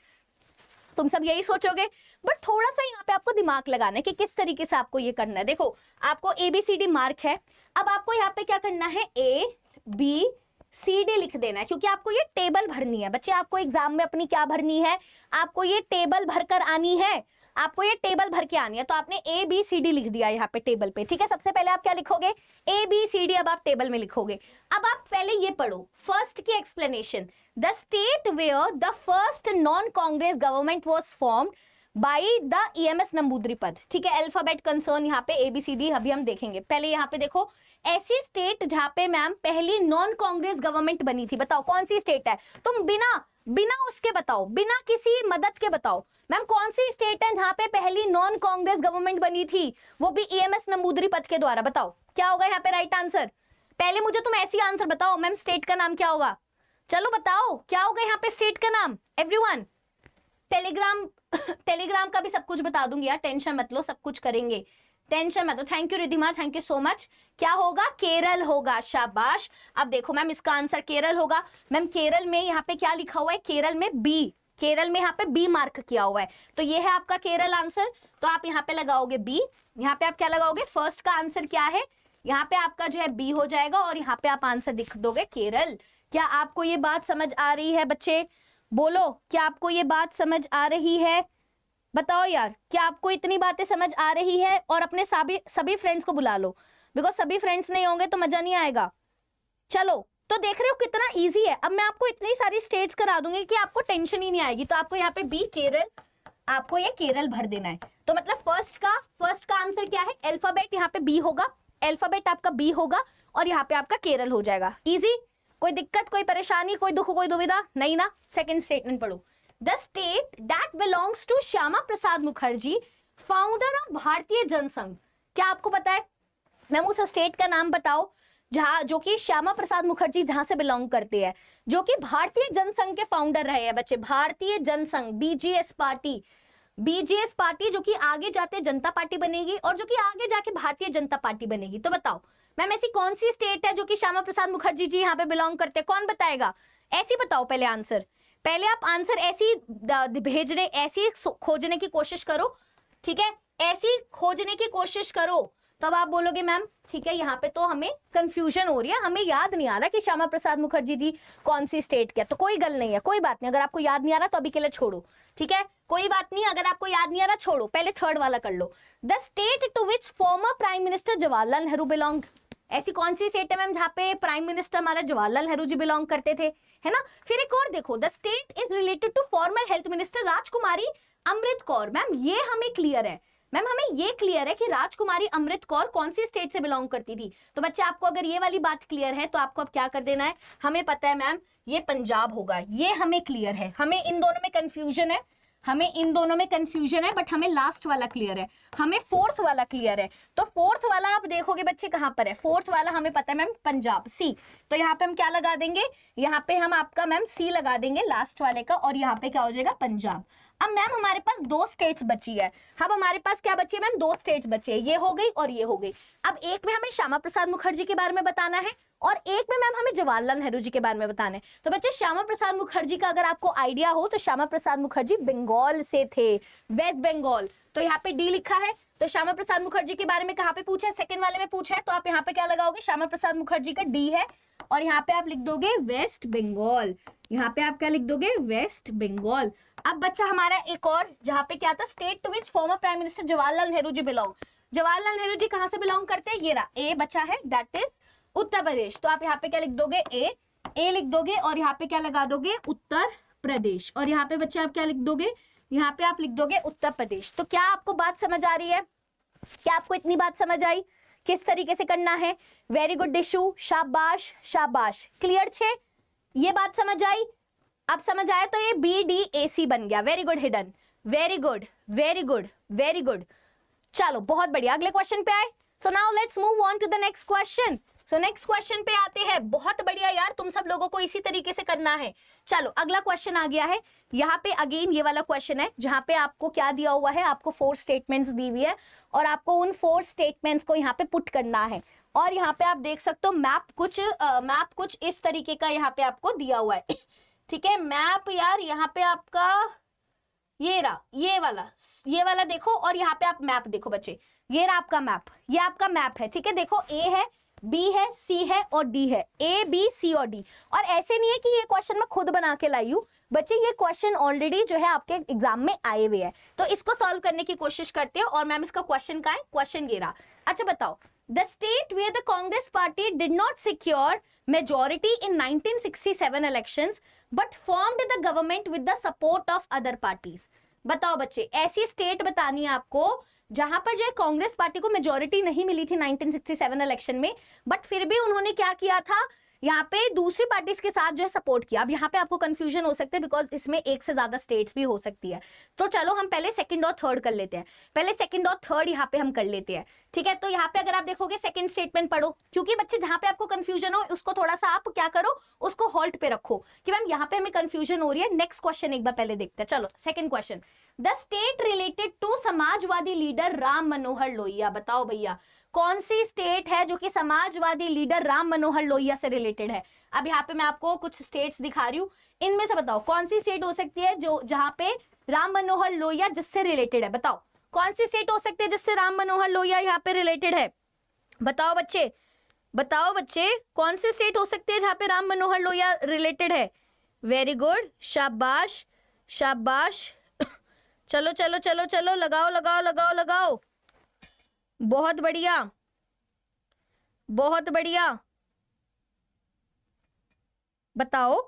तुम सब यही सोचोगे, बट थोड़ा सा यहाँ पे आपको दिमाग लगाना है कि किस तरीके से आपको ये करना है। देखो आपको ABCD मार्क है, अब आपको यहाँ पे क्या करना है, ABCD लिख देना है, क्योंकि आपको ये टेबल भरनी है बच्चे। आपको एग्जाम में अपनी क्या भरनी है, आपको ये टेबल भरकर आनी है। आपको ये टेबल भर के आनी है, तो आपने ABCD लिख दिया यहाँ पे टेबल पे, ठीक है। सबसे पहले आप क्या लिखोगे, ABCD, अब आप टेबल में लिखोगे। अब आप पहले ये पढ़ो फर्स्ट की explanation, the state where the first non Congress government was formed by the EMS Namboodiripad, ठीक है। अल्फाबेट कंसर्न यहाँ पे ABCD अभी हम देखेंगे। पहले यहाँ पे देखो, ऐसी स्टेट जहाँ पे मैम पहली नॉन कांग्रेस गवर्नमेंट बनी थी, बताओ कौन सी स्टेट है। तुम बिना उसके बताओ, बिना किसी मदद के बताओ मैम कौन सी स्टेट है जहां पे पहली नॉन कांग्रेस गवर्नमेंट बनी थी, वो भी EMS नंबूद्रीपद के द्वारा। बताओ क्या होगा यहाँ पे राइट आंसर। पहले मुझे तुम ऐसी आंसर बताओ मैम, स्टेट का नाम क्या होगा, चलो बताओ क्या होगा यहाँ पे स्टेट का नाम एवरीवन। टेलीग्राम का भी सब कुछ बता दूंगी यार, टेंशन मत लो, सब कुछ करेंगे, टेंशन मत लो। Thank you Ridhima, thank you so much. क्या होगा, केरल होगा, शाबाश। अब देखो मैम इसका आंसर केरल होगा। मैम केरल में यहाँ पे क्या लिखा हुआ है, केरल में बी, केरल में यहाँ पे बी मार्क किया हुआ है, तो ये है आपका केरल आंसर। तो आप यहाँ पे लगाओगे बी, यहाँ पे आप क्या लगाओगे, फर्स्ट का आंसर क्या है, यहाँ पे आपका जो है बी हो जाएगा, और यहाँ पे आप आंसर लिख दोगे केरल। क्या आपको ये बात समझ आ रही है बच्चे, बोलो क्या आपको ये बात समझ आ रही है, बताओ यार क्या आपको इतनी बातें समझ आ रही है। और अपने सभी फ्रेंड्स को बुला लो, बिकॉज सभी फ्रेंड्स नहीं होंगे तो मजा नहीं आएगा। चलो, तो देख रहे हो कितना इजी है। अब मैं आपको इतनी सारी स्टेट्स करा दूंगी कि आपको टेंशन ही नहीं आएगी। तो आपको यहाँ पे बी केरल, आपको ये केरल भर देना है। तो मतलब फर्स्ट का आंसर क्या है, अल्फाबेट यहाँ पे बी होगा, अल्फाबेट आपका बी होगा, और यहाँ पे आपका केरल हो जाएगा। इजी, कोई दिक्कत, कोई परेशानी, कोई दुख, कोई दुविधा नहीं ना। सेकेंड स्टेटमेंट पढ़ो, the state that belongs to Shyama Prasad Mukherjee, founder of Bharatiya Jana Sangh. क्या आपको पता है मैम उस स्टेट का नाम बताओ जहां, जो कि श्यामा प्रसाद मुखर्जी जहां से बिलोंग करते हैं, जो कि भारतीय जनसंघ के फाउंडर रहे हैं बच्चे। Bharatiya Jana Sangh, BGS party, BGS party जो कि आगे जाते जनता पार्टी बनेगी, और जो कि आगे जाके भारतीय जनता पार्टी बनेगी। तो बताओ मैम ऐसी कौन सी स्टेट है जो कि श्यामा प्रसाद मुखर्जी जी यहाँ पे बिलोंग करते हैं, कौन बताएगा, ऐसी बताओ पहले आंसर। पहले आप आंसर ऐसी भेजने, ऐसी खोजने की कोशिश करो, ठीक है, ऐसी खोजने की कोशिश करो, तब आप बोलोगे मैम ठीक है यहाँ पे तो हमें कंफ्यूजन हो रही है, हमें याद नहीं आ रहा कि श्यामा प्रसाद मुखर्जी जी कौन सी स्टेट के। तो कोई गल नहीं है, कोई बात नहीं, अगर आपको याद नहीं आ रहा तो अभी के लिए छोड़ो, ठीक है, कोई बात नहीं, अगर आपको याद नहीं आ रहा छोड़ो, पहले थर्ड वाला कर लो। The state to which former prime minister Jawaharlal Nehru belong. ऐसी कौन सी स्टेट है मैम जहाँ पे प्राइम मिनिस्टर हमारा जवाहरलाल नेहरू जी बिलोंग करते थे, है ना। फिर एक और देखो, the state is related to former health minister Rajkumari Amrit Kaur. Ma'am ये हमें क्लियर है, मैम हमें ये क्लियर है कि राजकुमारी अमृत कौर कौन सी स्टेट से बिलोंग करती थी। तो बच्चे आपको अगर ये वाली बात क्लियर है तो आपको अब क्या कर देना है, हमें पता है मैम ये पंजाब होगा, ये हमें क्लियर है। हमें इन दोनों में कंफ्यूजन है, हमें इन दोनों में कंफ्यूजन है, बट हमें लास्ट वाला क्लियर है, हमें फोर्थ वाला क्लियर है। तो फोर्थ वाला आप देखोगे बच्चे कहां पर है, फोर्थ वाला हमें पता है मैम पंजाब, सी। तो यहाँ पे हम क्या लगा देंगे, यहाँ पे हम आपका मैम सी लगा देंगे लास्ट वाले का, और यहाँ पे क्या हो जाएगा पंजाब। अब मैम हमारे पास दो स्टेट्स बची है, अब हमारे पास क्या बची है मैम, दो स्टेट्स बची है, ये हो गई और ये हो गई। अब एक में हमें श्यामा प्रसाद मुखर्जी के बारे में बताना है, और एक में मैम हमें जवाहरलाल नेहरू जी के बारे में बताना है। तो बच्चे श्यामा प्रसाद मुखर्जी का अगर आपको आइडिया हो तो श्यामा प्रसाद मुखर्जी बंगाल से थे, वेस्ट बंगाल, तो यहाँ पे डी लिखा है। तो श्यामा प्रसाद मुखर्जी के बारे में कहाँ पे पूछा है, सेकंड वाले में पूछा है, तो आप यहाँ पे क्या लगाओगे, श्यामा प्रसाद मुखर्जी का डी है, और यहाँ पे आप लिख दोगे वेस्ट बंगाल, यहाँ पे आप क्या लिख दोगे, वेस्ट बंगाल। अब बच्चा हमारा एक और, जहाँ पे क्या था, state to which former prime minister Jawaharlal Nehru ji belong. Jawaharlal Nehru ji कहाँ से बिलोंग करते हैं, ये रहा ए बचा है, दैट इज उत्तर प्रदेश। तो आप यहाँ पे क्या लिख दोगे, ए लिख दोगे, और यहाँ पे क्या लगा दोगे, उत्तर प्रदेश, और यहाँ पे बच्चे आप क्या लिख दोगे, यहाँ पे आप लिख दोगे उत्तर प्रदेश। तो क्या आपको बात समझ आ रही है, क्या आपको इतनी बात समझ आई किस तरीके से करना है। वेरी गुड डिशु, शाबाश शाबाश, क्लियर छे, ये बात समझ आई। अब समझ आया तो ये BDAC बन गया। Very good hidden, very good very good very good. चलो बहुत बढ़िया, अगले क्वेश्चन पे आए। So now let's move on to the next question. So next question पे आते हैं। बहुत बढ़िया यार, तुम सब लोगों को इसी तरीके से करना है। चलो अगला क्वेश्चन आ गया है। यहाँ पे अगेन ये वाला क्वेश्चन है जहाँ पे आपको क्या दिया हुआ है, आपको 4 स्टेटमेंट्स दी हुई है, और आपको उन 4 स्टेटमेंट्स को यहाँ पे पुट करना है। और यहाँ पे आप देख सकते हो मैप कुछ इस तरीके का यहाँ पे आपको दिया हुआ है, ठीक है। मैप यार यहाँ पे आपका ये रहा, ये वाला देखो, और यहाँ पे आप मैप देखो बच्चे, ये रहा आपका मैप, ये आपका मैप है, ठीक है। देखो ए है, बी है, सी है और डी है, ए बी सी और डी। और ऐसे नहीं है कि ये क्वेश्चन मैं खुद बना के लाई हूँ बच्चे, ये क्वेश्चन ऑलरेडी जो है आपके एग्जाम में आए हुए हैं, तो इसको सॉल्व करने की कोशिश करते हैं। और मैम इसका क्वेश्चन का है, क्वेश्चन ये रहा। अच्छा बताओ, the state where the Congress party did not secure majority in 1967 elections but formed the government with the support of other parties. बताओ बच्चे, ऐसी स्टेट बतानी है आपको जहां पर जो है कांग्रेस पार्टी को मेजॉरिटी नहीं मिली थी 1967 इलेक्शन में, बट फिर भी उन्होंने क्या किया था, यहाँ पे दूसरी पार्टीज के साथ जो है सपोर्ट किया। अब यहाँ पे आपको कंफ्यूजन हो सकता है बिकॉज इसमें एक से ज्यादा स्टेट्स भी हो सकती है, तो चलो हम पहले सेकंड और थर्ड कर लेते हैं। पहले सेकंड और थर्ड यहाँ पे हम कर लेते हैं, ठीक है। तो यहाँ पे अगर आप देखोगे सेकंड स्टेटमेंट पढ़ो, क्योंकि बच्चे जहां पे आपको कंफ्यूजन हो उसको थोड़ा सा आप क्या करो, उसको होल्ड पे रखो कि मैम यहाँ पे हमें कंफ्यूजन हो रही है। नेक्स्ट क्वेश्चन एक बार पहले देखते हैं। चलो second question, the state related to samajwadi leader Ram Manohar Lohia. बताओ भैया कौन सी स्टेट है जो कि समाजवादी लीडर राम मनोहर लोहिया से रिलेटेड है। अब यहाँ पे मैं आपको कुछ स्टेट्स दिखा रही हूँ, इनमें से बताओ कौन सी स्टेट हो सकती है जो जहां पे राम मनोहर लोहिया जिससे रिलेटेड है। बताओ कौन सी स्टेट हो सकती है जिससे राम मनोहर लोहिया यहाँ पे रिलेटेड है। बताओ बच्चे, बताओ बच्चे, कौन सी स्टेट हो सकती है जहां पे राम मनोहर लोहिया रिलेटेड है। वेरी गुड, शाबाश शाबाश, चलो चलो चलो चलो, लगाओ लगाओ लगाओ लगाओ, बहुत बढ़िया बहुत बढ़िया। बताओ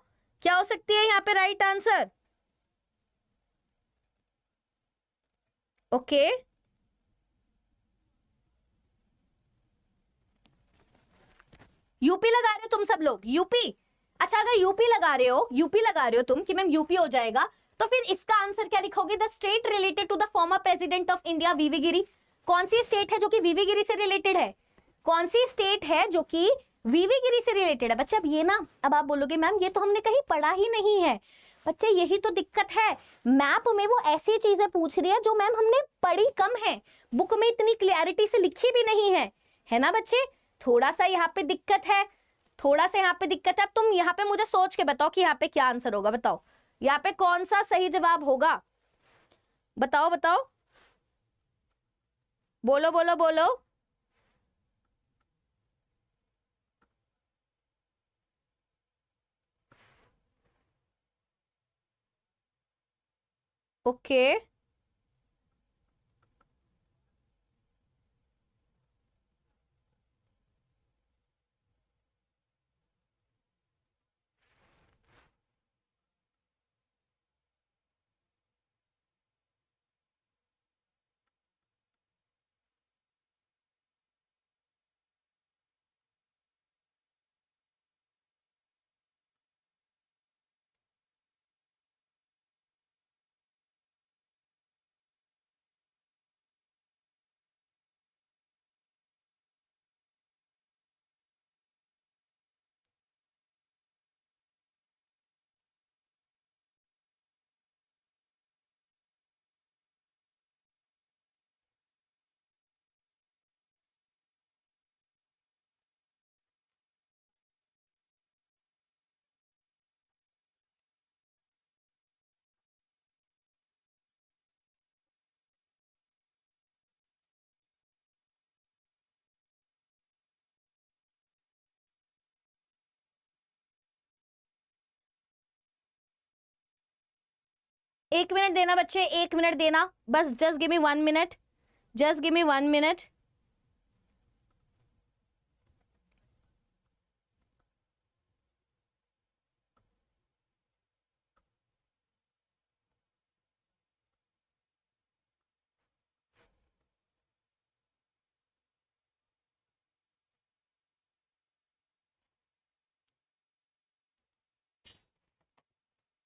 क्या हो सकती है यहाँ पे राइट आंसर। ओके यूपी लगा रहे हो तुम सब लोग, यूपी। अच्छा अगर यूपी लगा रहे हो, यूपी लगा रहे हो तुम कि मैम यूपी हो जाएगा, तो फिर इसका आंसर क्या लिखोगे, the state related to the former president of India V V Giri. कौन सी स्टेट है जो कि वीवी गिरी से रिलेटेड है, कौन सी स्टेट है जो कि वीवी गिरी से रिलेटेड है। बच्चे अब ये ना, अब आप बोलोगे मैम ये तो हमने कहीं पढ़ा ही नहीं है। बच्चे यही तो दिक्कत है, मैप में वो ऐसी चीजें पूछ रही है जो मैम हमने पढ़ी कम है, बुक में इतनी क्लियरिटी से लिखी भी नहीं है ना बच्चे। थोड़ा सा यहाँ पे दिक्कत है, थोड़ा सा यहाँ पे दिक्कत है। अब तुम यहाँ पे मुझे सोच के बताओ कि यहाँ पे क्या आंसर होगा। बताओ यहाँ पे कौन सा सही जवाब होगा, बताओ बताओ, बोलो बोलो बोलो। ओके एक मिनट देना बच्चे, एक मिनट देना बस, just give me 1 minute, just give me 1 minute.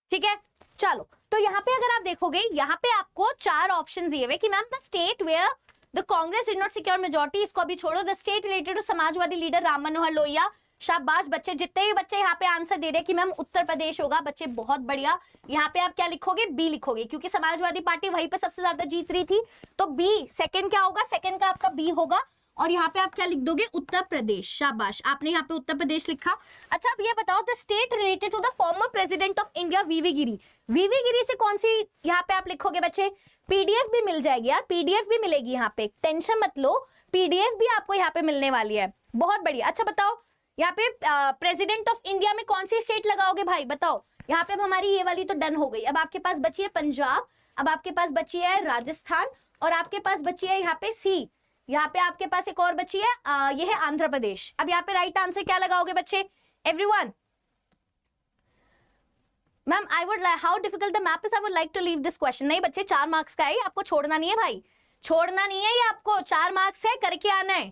ठीक है चलो, तो यहाँ पे अगर आप देखोगे, यहाँ पे आपको 4 ऑप्शन दिए हुए कि ma'am the state where the Congress did not secure majority, इसको अभी छोड़ो। The state related to samajwadi leader Ram Manohar Lohia. शाबाश बच्चे, जितने भी बच्चे यहाँ पे आंसर दे रहे हैं कि मैम उत्तर प्रदेश होगा, बच्चे बहुत बढ़िया। यहाँ पे आप क्या लिखोगे, बी लिखोगे, क्योंकि समाजवादी पार्टी वहीं पे सबसे ज्यादा जीत रही थी, तो बी सेकंड क्या होगा, सेकंड का आपका बी होगा। और यहाँ पे आप क्या लिख दोगे, उत्तर प्रदेश। शाबाश, आपने यहाँ पे उत्तर प्रदेश लिखा। अच्छा अब ये बताओ, the state related to the former president of India V V Giri. V V Giri से कौन सी यहाँ पे आप लिखोगे बच्चे, पीडीएफ भी मिल जाएगी यार, पीडीएफ भी मिलेगी यहाँ पे, टेंशन मत लो, पीडीएफ भी आपको यहाँ पे मिलने वाली है, बहुत बढ़िया। अच्छा बताओ यहाँ पे प्रेसिडेंट ऑफ इंडिया में कौन सी स्टेट लगाओगे भाई, बताओ। यहाँ पे अब हमारी ये वाली तो डन हो गई। अब आपके पास बची है पंजाब, अब आपके पास बची है राजस्थान, और आपके पास बची है यहाँ पे सी, यहाँ पे आपके पास एक और बची है, ये है आंध्र प्रदेश। अब यहाँ पे राइट आंसर क्या लगाओगे बच्चे, everyone? Ma'am I would how difficult the map is, I would like to leave this question. नहीं बच्चे 4 मार्क्स का है, आपको छोड़ना नहीं है भाई, छोड़ना नहीं है, ये आपको 4 मार्क्स है, करके आना है।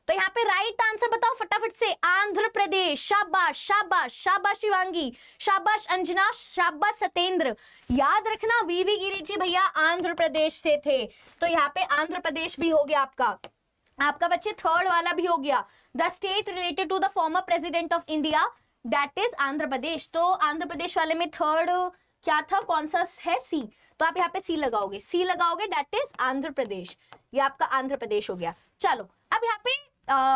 तो यहाँ पे राइट आंसर बताओ फटाफट से, आंध्र प्रदेश। शाबाश शाबाश शाबाश शिवांगी, शाबाश अंजना, शाबाश सतेंद्र। याद रखना वीवी गिरी जी भैया आंध्र प्रदेश से थे, तो यहाँ पे आंध्र प्रदेश भी हो गया आपका बच्चे। थर्ड वाला भी हो गया, the state related to the former president of India, that is Andhra Pradesh. तो आंध्र प्रदेश वाले में थर्ड क्या था, कौन सा है, सी। तो आप यहाँ पे सी लगाओगे, सी लगाओगे, दैट इज आंध्र प्रदेश। ये आपका आंध्र प्रदेश हो गया। चलो अब यहाँ पे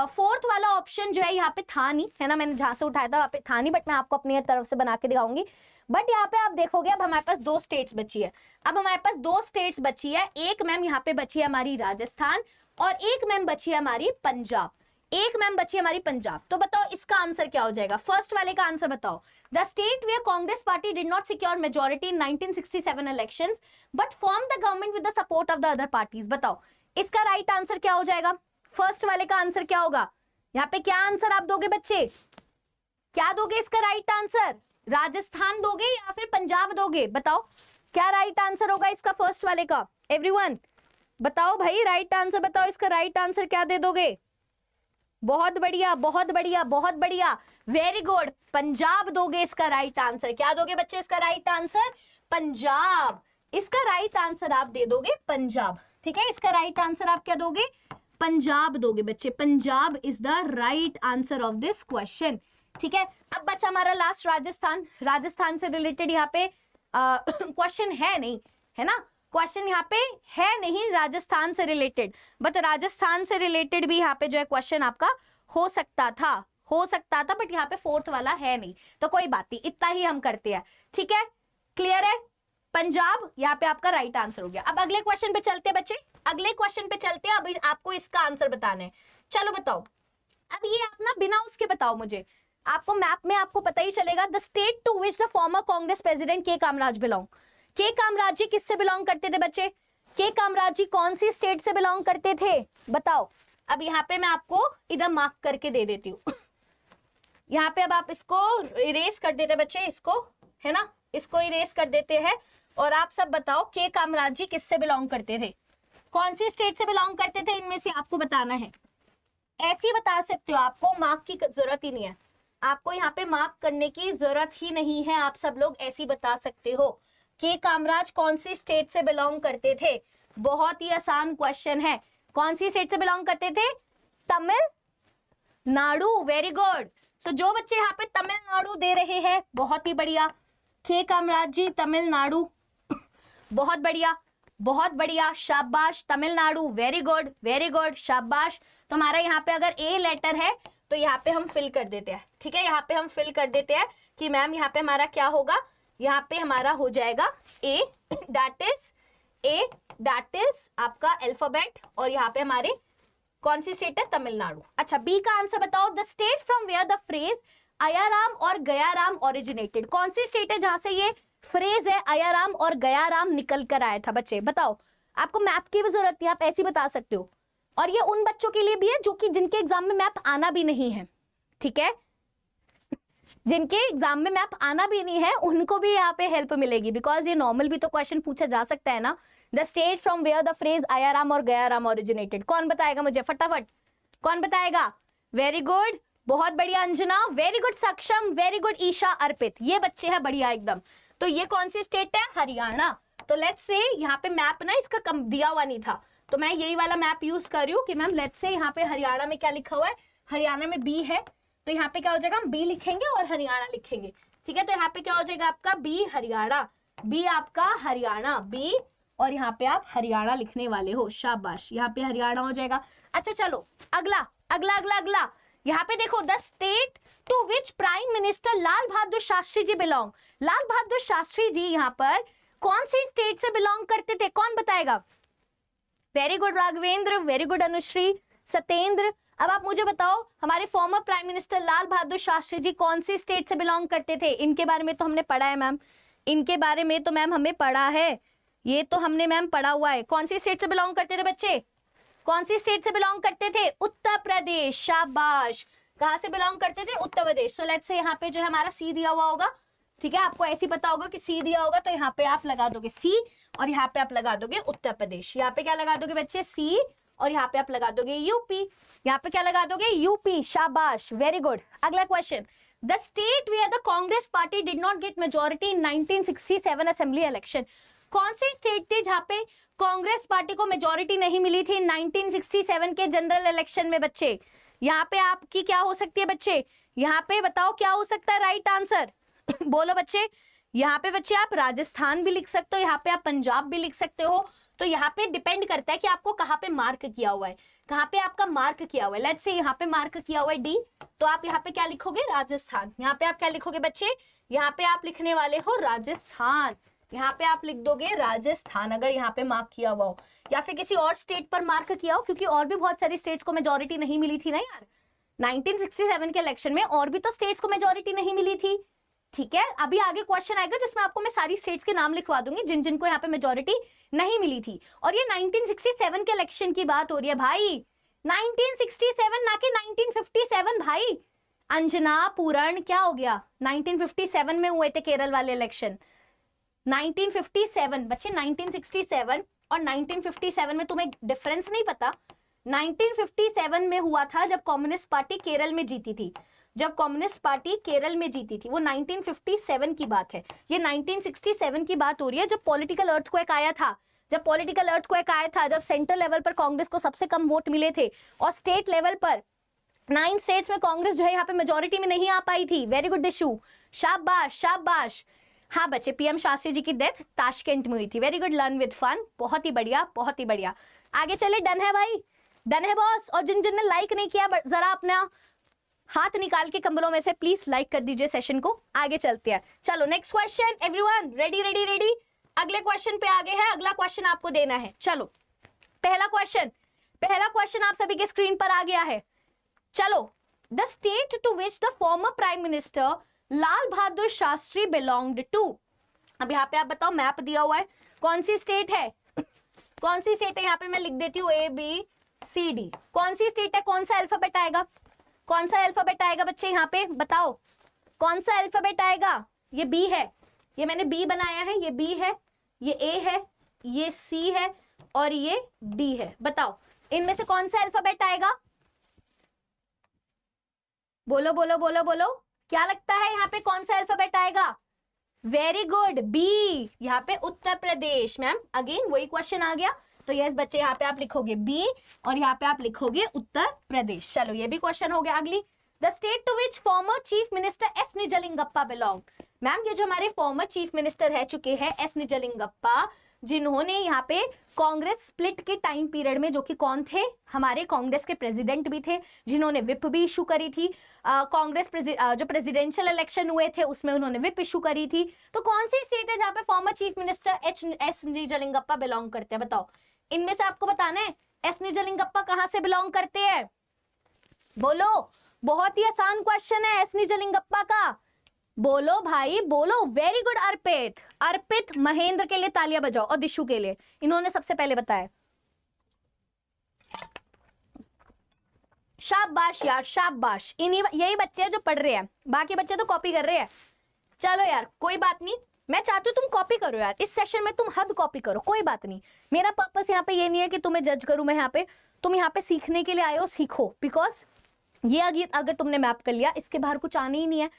फोर्थ वाला ऑप्शन जो है यहाँ पे था नहीं, है ना, मैंने जहां से उठाया था वहां पे था नहीं, बट मैं आपको अपनी तरफ से बना के दिखाऊंगी। बट यहाँ पे आप देखोगे अब हमारे पास 2 स्टेट्स बची है, अब हमारे पास 2 स्टेट्स बची है। एक मैम यहाँ पे बची है हमारी राजस्थान, और एक मैम बची है हमारी पंजाब, एक मैम बची है हमारी पंजाब। तो बताओ इसका आंसर क्या हो जाएगा, फर्स्ट वाले का आंसर बताओ। The state where Congress party did not secure majority in 1967 elections but form the government with the support of the other parties. बताओ इसका राइट आंसर क्या हो जाएगा, फर्स्ट वाले का आंसर क्या होगा। यहाँ पे क्या आंसर आप दोगे बच्चे, क्या दोगे इसका राइट आंसर, राजस्थान दोगे या फिर पंजाब दोगे, बताओ क्या राइट आंसर होगा इसका फर्स्ट वाले का, एवरीवन बताओ भाई, राइट आंसर बताओ, इसका राइट आंसर क्या दे दोगे। बहुत बढ़िया बहुत बढ़िया बहुत बढ़िया, वेरी गुड, पंजाब दोगे इसका राइट आंसर। क्या दोगे बच्चे इसका राइट आंसर, पंजाब। इसका राइट आंसर आप दे दोगे पंजाब, ठीक है, इसका राइट आंसर आप क्या दोगे, पंजाब दोगे बच्चे। Punjab is the right answer of this question, ठीक है। अब बच्चा हमारा लास्ट राजस्थान, राजस्थान से रिलेटेड यहाँ पे क्वेश्चन है नहीं, है ना, क्वेश्चन यहाँ पे है नहीं राजस्थान से रिलेटेड, बट राजस्थान से रिलेटेड भी यहाँ पे जो है क्वेश्चन आपका हो सकता था, बट यहाँ पे फोर्थ वाला है नहीं, तो कोई बात नहीं, इतना ही हम करते हैं, ठीक है, क्लियर है। पंजाब यहाँ पे आपका राइट आंसर हो गया। अब अगले क्वेश्चन पे चलते हैं बच्चे, अगले क्वेश्चन पे चलते हैं। अभी आपको इसका आंसर बताना है, चलो बताओ। अब ये आप ना बिना उसके बताओ मुझे, आपको मैप में आपको पता ही चलेगा। The state to which the former Congress president K Kamaraj belong, के कामराज जी किससे बिलोंग करते थे बच्चे, के कामराज जी कौन सी स्टेट से बिलोंग करते थे, बताओ। अब यहाँ पे मैं आपको इधर मार्क करके दे देती हूँ यहाँ पे अब आप इसको इरेज कर देते बच्चे, इसको, है ना, इसको इरेज कर देते हैं, और आप सब बताओ के कामराज जी किससे बिलोंग करते थे, कौन सी स्टेट से बिलोंग करते थे, इनमें से आपको बताना है। ऐसे ही बता सकते हो, आपको मार्क की जरूरत ही नहीं है, आपको यहाँ पे मार्क करने की जरूरत ही नहीं है, आप सब लोग ऐसे ही बता सकते हो के कामराज कौन सी स्टेट से बिलोंग करते थे। बहुत ही आसान क्वेश्चन है, कौन सी स्टेट से बिलोंग करते थे, तमिलनाडु, वेरी गुड। सो जो बच्चे यहाँ पे तमिलनाडु दे रहे हैं बहुत ही बढ़िया, के कामराज जी तमिलनाडु, बहुत बढ़िया बहुत बढ़िया, शाबाश, तमिलनाडु, वेरी गुड शाबाश। तो हमारा यहाँ पे अगर ए लेटर है तो यहाँ पे हम फिल कर देते हैं, ठीक है, यहाँ पे हम फिल कर देते हैं कि मैम यहाँ पे हमारा क्या होगा, यहाँ पे हमारा हो जाएगा ए, दैट इज आपका अल्फाबेट, और यहाँ पे हमारे कौन सी स्टेट है, तमिलनाडु। अच्छा बी का आंसर बताओ, the state from where the phrase Aaya Ram और गयाराम ओरिजिनेटेड, कौन सी स्टेट है जहां से ये फ्रेज है आयाराम और गयाराम निकल कर आया था बच्चे, बताओ। आपको मैप की भी जरूरत नहीं, आप ऐसे बता सकते हो, और ये उन बच्चों के लिए भी है जो कि जिनके एग्जाम में मैप आना भी नहीं है, ठीक है, जिनके एग्जाम में मैप आना भी नहीं है उनको भी यहाँ पे हेल्प मिलेगी, बिकॉज ये नॉर्मल भी तो क्वेश्चन पूछा जा सकता है ना। The state from where the phrase Aaya Ram और गयाराम ओरिजिनेटेड, कौन बताएगा मुझे फटाफट, कौन बताएगा, वेरी गुड, बहुत बढ़िया अंजना, वेरी गुड सक्षम, वेरी गुड ईशा, अर्पित, ये बच्चे हैं बढ़िया एकदम। तो ये कौन सी स्टेट है, हरियाणा। तो लेट्स से यहाँ पे मैप ना इसका कम दिया हुआ नहीं था, तो मैं यही वाला मैप यूज कर रही हूँ कि मैम लेट्स से यहाँ पे हरियाणा में क्या लिखा हुआ है, हरियाणा में बी है, तो यहाँ पे क्या हो जाएगा, हम बी लिखेंगे और हरियाणा लिखेंगे, ठीक है। तो यहाँ पे क्या हो जाएगा आपका बी हरियाणा, बी आपका हरियाणा, बी, और यहाँ पे आप हरियाणा लिखने वाले हो, शाबाश, यहाँ पे हरियाणा हो जाएगा। अच्छा चलो अगला अगला अगला अगला, यहाँ पे देखो, the state to which prime minister Lal Bahadur Shastri ji belong, Lal Bahadur Shastri ji यहाँ पर कौन सी स्टेट से बिलोंग करते थे, कौन बताएगा, very good Raghavendra, very good Anushree, Satyendra. अब आप मुझे बताओ हमारे former prime minister Lal Bahadur Shastri ji कौन सी स्टेट से बिलोंग करते थे? इनके बारे में तो हमने पढ़ा है मैम, इनके बारे में तो मैम हमें पढ़ा है, ये तो हमने मैम पढ़ा हुआ है। कौन सी स्टेट से बिलोंग करते थे बच्चे? कौन सी स्टेट से बिलोंग करते थे? उत्तर प्रदेश, शाबाश। कहां से बिलोंग करते थे? उत्तर प्रदेश। सो लेट्स से यहाँ पे जो है हमारा सी दिया हुआ होगा, ठीक है, आपको ऐसे पता होगा कि सी दिया होगा तो यहाँ पे आप लगा दोगे सी और यहाँ पे आप लगा दोगे उत्तर प्रदेश। यहाँ पे क्या लगा दोगे बच्चे? सी और यहाँ पे आप लगा दोगे यूपी। यहाँ पे क्या लगा दोगे? यूपी, शाबाश, वेरी गुड। अगला question, the state where the Congress party did not get majority in 1967 assembly election. कौन सी स्टेट थी जहाँ पे कांग्रेस पार्टी को मेजोरिटी नहीं मिली थी 1967 के जनरल इलेक्शन में बच्चे? यहाँ पे आपकी क्या हो सकती है बच्चे? यहाँ पे बताओ क्या हो सकता है राइट आंसर? बोलो बच्चे। यहाँ पे बच्चे आप राजस्थान भी लिख सकते हो, यहाँ पे आप पंजाब भी लिख सकते हो। तो यहाँ पे डिपेंड करता है कि आपको कहाँ पे मार्क किया हुआ है, कहाँ पे आपका मार्क किया हुआ है। लेट्स से यहाँ पे मार्क किया हुआ है डी, तो आप यहाँ पे क्या लिखोगे? राजस्थान। यहाँ पे आप क्या लिखोगे बच्चे? यहाँ पे आप लिखने वाले हो राजस्थान, यहाँ पे आप लिख दोगे राजस्थान अगर यहाँ पे मार्क किया हुआ हो, या फिर किसी और स्टेट पर मार्क किया हो, क्योंकि और भी बहुत सारी स्टेट्स को मेजोरिटी नहीं मिली थी ना यार 1967 के इलेक्शन में, और भी तो स्टेट्स को मेजोरिटी नहीं मिली थी, ठीक है। अभी आगे क्वेश्चन आएगा जिसमें आपको मैं सारी स्टेट्स के नाम लिखवा दूंगी जिन जिनको यहाँ पे मेजोरिटी नहीं मिली थी। और ये 1967 के इलेक्शन की बात हो रही है भाई, 1967 ना कि 1957 भाई। अंजना पूरण क्या हो गया? 1957 में हुए थे केरल वाले इलेक्शन, 1957 बच्चे। 1967 और 1957 में तुम्हें डिफरेंस नहीं पता? 1957 में हुआ था जब कम्युनिस्ट पार्टी केरल में जीती थी, जब कम्युनिस्ट पार्टी केरल में जीती थी, वो 1957 की बात है। ये 1967 की बात हो रही है जब पॉलिटिकल अर्थक्वेक आया था, जब पॉलिटिकल अर्थक्वेक आया था, जब सेंट्रल लेवल पर कांग्रेस को सबसे कम वोट मिले थे और स्टेट लेवल पर 9 स्टेट्स में कांग्रेस जो है यहाँ पे मेजोरिटी में नहीं आ पाई थी। वेरी गुड दिशु, शाबाश शाबाश। हाँ बच्चे, पीएम शास्त्री जी की डेथ ताशकेंट में हुई थी। Very good, learn with fun, बहुत ही बढ़िया बहुत ही बढ़िया। आगे चले, डन है भाई, डन है बॉस। और जिन जिन ने लाइक नहीं किया जरा अपना हाथ निकाल के कंबलों में से प्लीज लाइक कर दीजिए सेशन को। आगे चलते हैं, चलो next question. Everyone ready ready ready? अगले क्वेश्चन पे आगे है, अगला क्वेश्चन आपको देना है। चलो पहला क्वेश्चन आप सभी के स्क्रीन पर आ गया है। चलो, the state to which the former prime minister Lal Bahadur Shastri belonged to. अब यहाँ पे आप बताओ, मैप दिया हुआ है, कौन सी स्टेट है? कौन सी स्टेट है? यहाँ पे मैं लिख देती हूँ ABCD। कौन सी स्टेट है? कौन सा अल्फाबेट आएगा? कौन सा अल्फाबेट आएगा बच्चे? यहाँ पे बताओ कौन सा अल्फाबेट आएगा? ये B है, ये मैंने B बनाया है, ये B है, ये A है, ये C है और ये D है। बताओ इनमें से कौन सा अल्फाबेट आएगा? बोलो बोलो बोलो बोलो, क्या लगता है यहाँ पे कौन सा अल्फाबेट आएगा? Very good, B। यहाँ पे उत्तर प्रदेश। मैम अगेन वही क्वेश्चन आ गया, तो यस बच्चे यहाँ पे आप लिखोगे B और यहाँ पे आप लिखोगे उत्तर प्रदेश। चलो ये भी क्वेश्चन हो गया। अगली, the state to which former chief minister S Nijalingappa belong. Ma'am ये जो हमारे फॉर्मर चीफ मिनिस्टर रह चुके हैं एस निजलिंगप्पा, जिन्होंने यहाँ पे कांग्रेस स्प्लिट के टाइम पीरियड में, जो कि कौन थे? हमारे कांग्रेस के प्रेसिडेंट भी थे, जिन्होंने विप भी इशू करी थी। कांग्रेस जो प्रेसिडेंशियल इलेक्शन हुए थे उसमें उन्होंने विप इशू करी थी। तो कौन सी स्टेट है जहाँ पे farmer chief minister S Nijalingappa belong करते हैं? बताओ इनमें से आपको बताना है एस निजलिंगप्पा कहां से बिलोंग करते हैं। बोलो, बहुत ही आसान क्वेश्चन है एस निजलिंगप्पा का। बोलो भाई बोलो। वेरी गुड अर्पित, अर्पित महेंद्र के लिए तालियां बजाओ और दिशु के लिए, इन्होंने सबसे पहले बताया। शाबाश यार शाबाश, इन्हीं यही बच्चे हैं जो पढ़ रहे हैं, बाकी बच्चे तो कॉपी कर रहे हैं। चलो यार कोई बात नहीं, मैं चाहती हूँ तुम कॉपी करो यार, इस सेशन में तुम हद कॉपी करो, कोई बात नहीं। मेरा पर्पस यहाँ पे ये नहीं है कि तुम्हें जज करूं मैं, यहाँ पे तुम यहाँ पे सीखने के लिए आए हो, सीखो। बिकॉज ये अगर तुमने मैप कर लिया, इसके बाहर कुछ आने ही नहीं है।